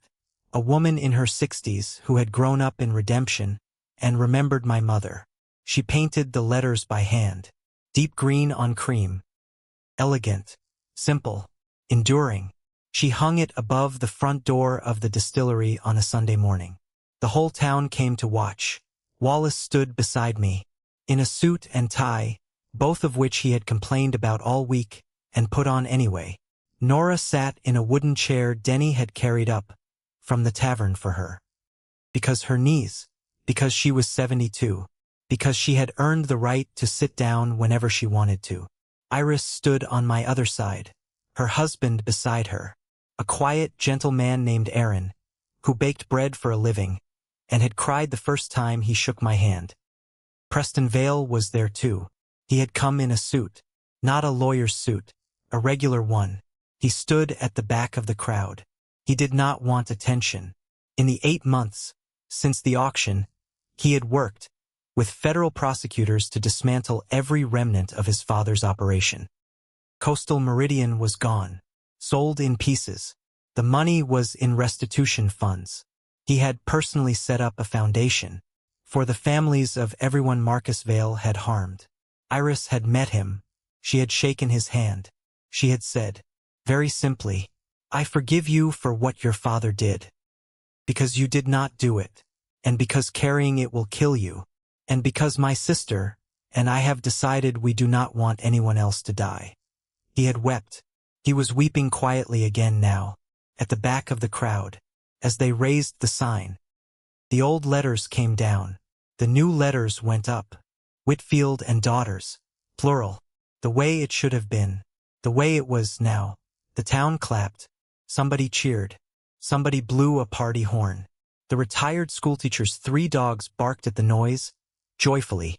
a woman in her 60s who had grown up in Redemption and remembered my mother. She painted the letters by hand, deep green on cream. Elegant, simple, enduring. She hung it above the front door of the distillery on a Sunday morning. The whole town came to watch. Wallace stood beside me, in a suit and tie, both of which he had complained about all week, and put on anyway. Nora sat in a wooden chair Denny had carried up from the tavern for her. Because her knees, because she was 72, because she had earned the right to sit down whenever she wanted to. Iris stood on my other side, her husband beside her, a quiet, gentle man named Aaron, who baked bread for a living, and had cried the first time he shook my hand. Preston Vale was there too. He had come in a suit, not a lawyer's suit, a regular one. He stood at the back of the crowd. He did not want attention. In the 8 months since the auction, he had worked with federal prosecutors to dismantle every remnant of his father's operation. Coastal Meridian was gone, sold in pieces. The money was in restitution funds. He had personally set up a foundation for the families of everyone Marcus Vale had harmed. Iris had met him. She had shaken his hand. She had said, very simply, I forgive you for what your father did. Because you did not do it, and because carrying it will kill you, and because my sister and I have decided we do not want anyone else to die. He had wept. He was weeping quietly again now, at the back of the crowd, as they raised the sign. The old letters came down. The new letters went up. Whitfield and Daughters, plural, the way it should have been, the way it was now. The town clapped. Somebody cheered. Somebody blew a party horn. The retired schoolteacher's 3 dogs barked at the noise, joyfully,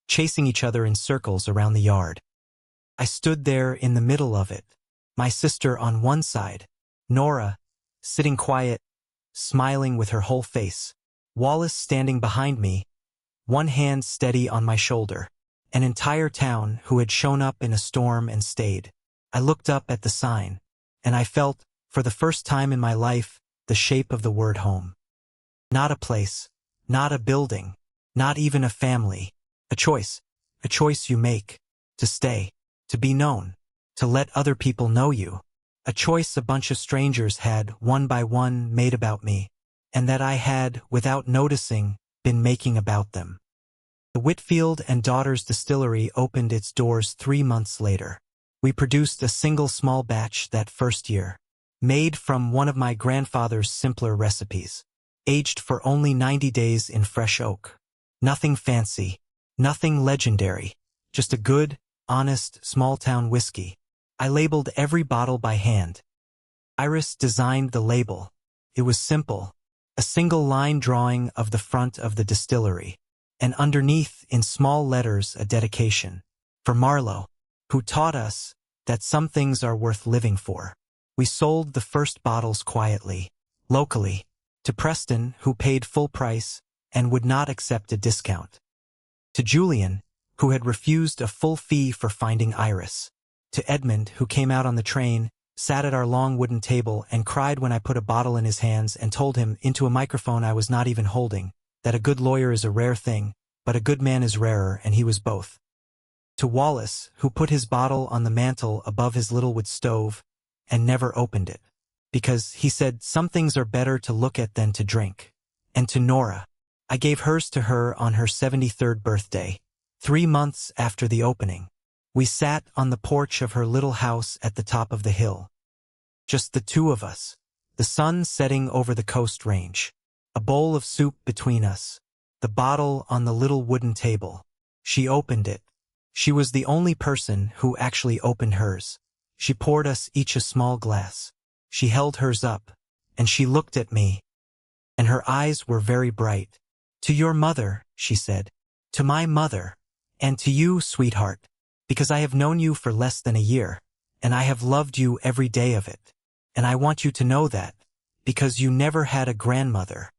chasing each other in circles around the yard. I stood there in the middle of it, my sister on one side, Nora, sitting quiet, smiling with her whole face, Wallace standing behind me, one hand steady on my shoulder, an entire town who had shown up in a storm and stayed. I looked up at the sign, and I felt, for the first time in my life, the shape of the word home. Not a place, not a building, not even a family. A choice you make, to stay, to be known, to let other people know you. A choice a bunch of strangers had, one by one, made about me, and that I had, without noticing, been making about them. The Whitfield and Daughters Distillery opened its doors 3 months later. We produced a single small batch that first year, made from one of my grandfather's simpler recipes, aged for only 90 days in fresh oak. Nothing fancy, nothing legendary, just a good, honest, small-town whiskey. I labeled every bottle by hand. Iris designed the label. It was simple, a single line drawing of the front of the distillery, and underneath, in small letters, a dedication. For Marlowe, who taught us that some things are worth living for. We sold the first bottles quietly, locally, to Preston, who paid full price and would not accept a discount. To Julian, who had refused a full fee for finding Iris. To Edmund, who came out on the train, sat at our long wooden table and cried when I put a bottle in his hands and told him, into a microphone I was not even holding, that a good lawyer is a rare thing, but a good man is rarer, and he was both. To Wallace, who put his bottle on the mantel above his little wood stove and never opened it, because, he said, some things are better to look at than to drink. And to Nora, I gave hers to her on her 73rd birthday, 3 months after the opening. We sat on the porch of her little house at the top of the hill. Just the two of us, the sun setting over the coast range, a bowl of soup between us, the bottle on the little wooden table. She opened it. She was the only person who actually opened hers. She poured us each a small glass. She held hers up, and she looked at me, and her eyes were very bright. To your mother, she said. To my mother, and to you, sweetheart, because I have known you for less than a year, and I have loved you every day of it. And I want you to know that, because you never had a grandmother.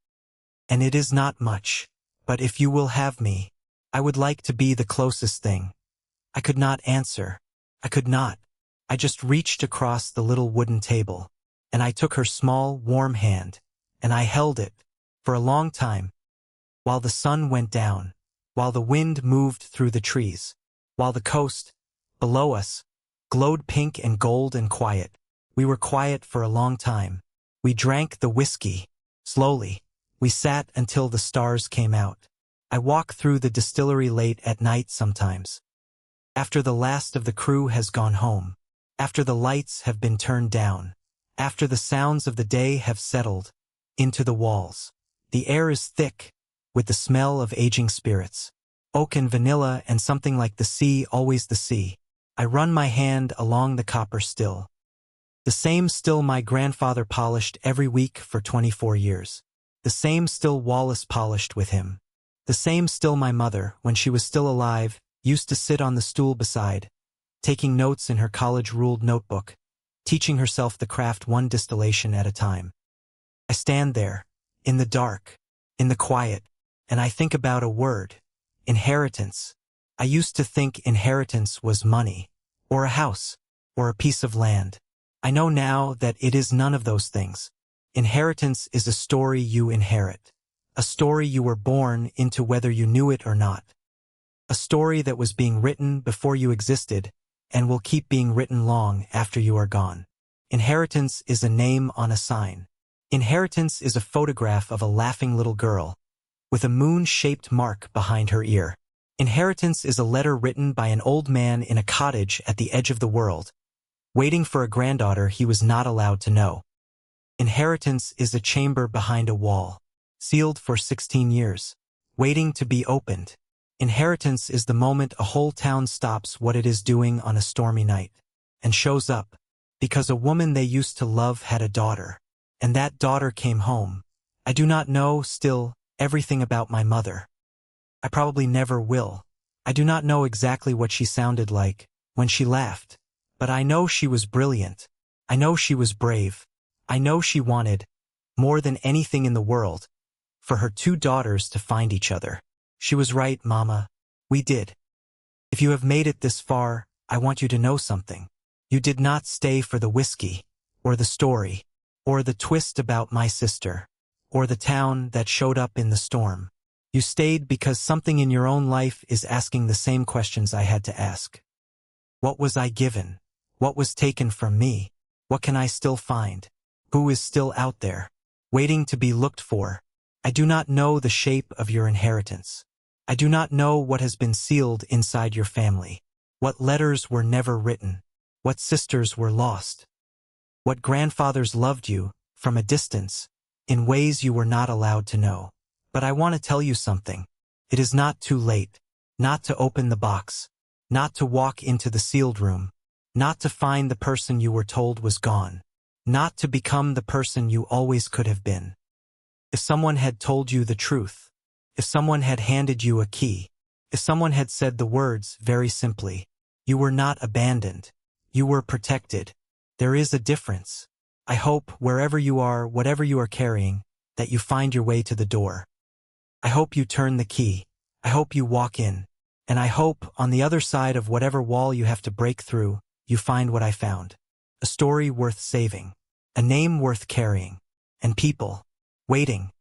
And it is not much, but if you will have me, I would like to be the closest thing. I could not answer. I could not. I just reached across the little wooden table, and I took her small, warm hand, and I held it for a long time, while the sun went down, while the wind moved through the trees, while the coast, below us, glowed pink and gold and quiet. We were quiet for a long time. We drank the whiskey, slowly. We sat until the stars came out. I walk through the distillery late at night sometimes. After the last of the crew has gone home, after the lights have been turned down, after the sounds of the day have settled into the walls. The air is thick with the smell of aging spirits, oak and vanilla and something like the sea, always the sea. I run my hand along the copper still. The same still my grandfather polished every week for 24 years. The same still Wallace polished with him. The same still my mother, when she was still alive, used to sit on the stool beside, taking notes in her college-ruled notebook, teaching herself the craft one distillation at a time. I stand there, in the dark, in the quiet, and I think about a word: inheritance. I used to think inheritance was money, or a house, or a piece of land. I know now that it is none of those things. Inheritance is a story you inherit. A story you were born into whether you knew it or not. A story that was being written before you existed and will keep being written long after you are gone. Inheritance is a name on a sign. Inheritance is a photograph of a laughing little girl with a moon-shaped mark behind her ear. Inheritance is a letter written by an old man in a cottage at the edge of the world, waiting for a granddaughter he was not allowed to know. Inheritance is a chamber behind a wall, sealed for 16 years, waiting to be opened. Inheritance is the moment a whole town stops what it is doing on a stormy night and shows up because a woman they used to love had a daughter, and that daughter came home. I do not know, still, everything about my mother. I probably never will. I do not know exactly what she sounded like when she laughed, but I know she was brilliant. I know she was brave. I know she wanted, more than anything in the world, for her two daughters to find each other. She was right, Mama. We did. If you have made it this far, I want you to know something. You did not stay for the whiskey, or the story, or the twist about my sister, or the town that showed up in the storm. You stayed because something in your own life is asking the same questions I had to ask. What was I given? What was taken from me? What can I still find? Who is still out there, waiting to be looked for? I do not know the shape of your inheritance. I do not know what has been sealed inside your family, what letters were never written, what sisters were lost, what grandfathers loved you, from a distance, in ways you were not allowed to know. But I want to tell you something. It is not too late, not to open the box, not to walk into the sealed room, not to find the person you were told was gone, not to become the person you always could have been. If someone had told you the truth, if someone had handed you a key, if someone had said the words very simply, you were not abandoned, you were protected. There is a difference. I hope, wherever you are, whatever you are carrying, that you find your way to the door. I hope you turn the key. I hope you walk in. And I hope, on the other side of whatever wall you have to break through, you find what I found. A story worth saving. A name worth carrying. And people waiting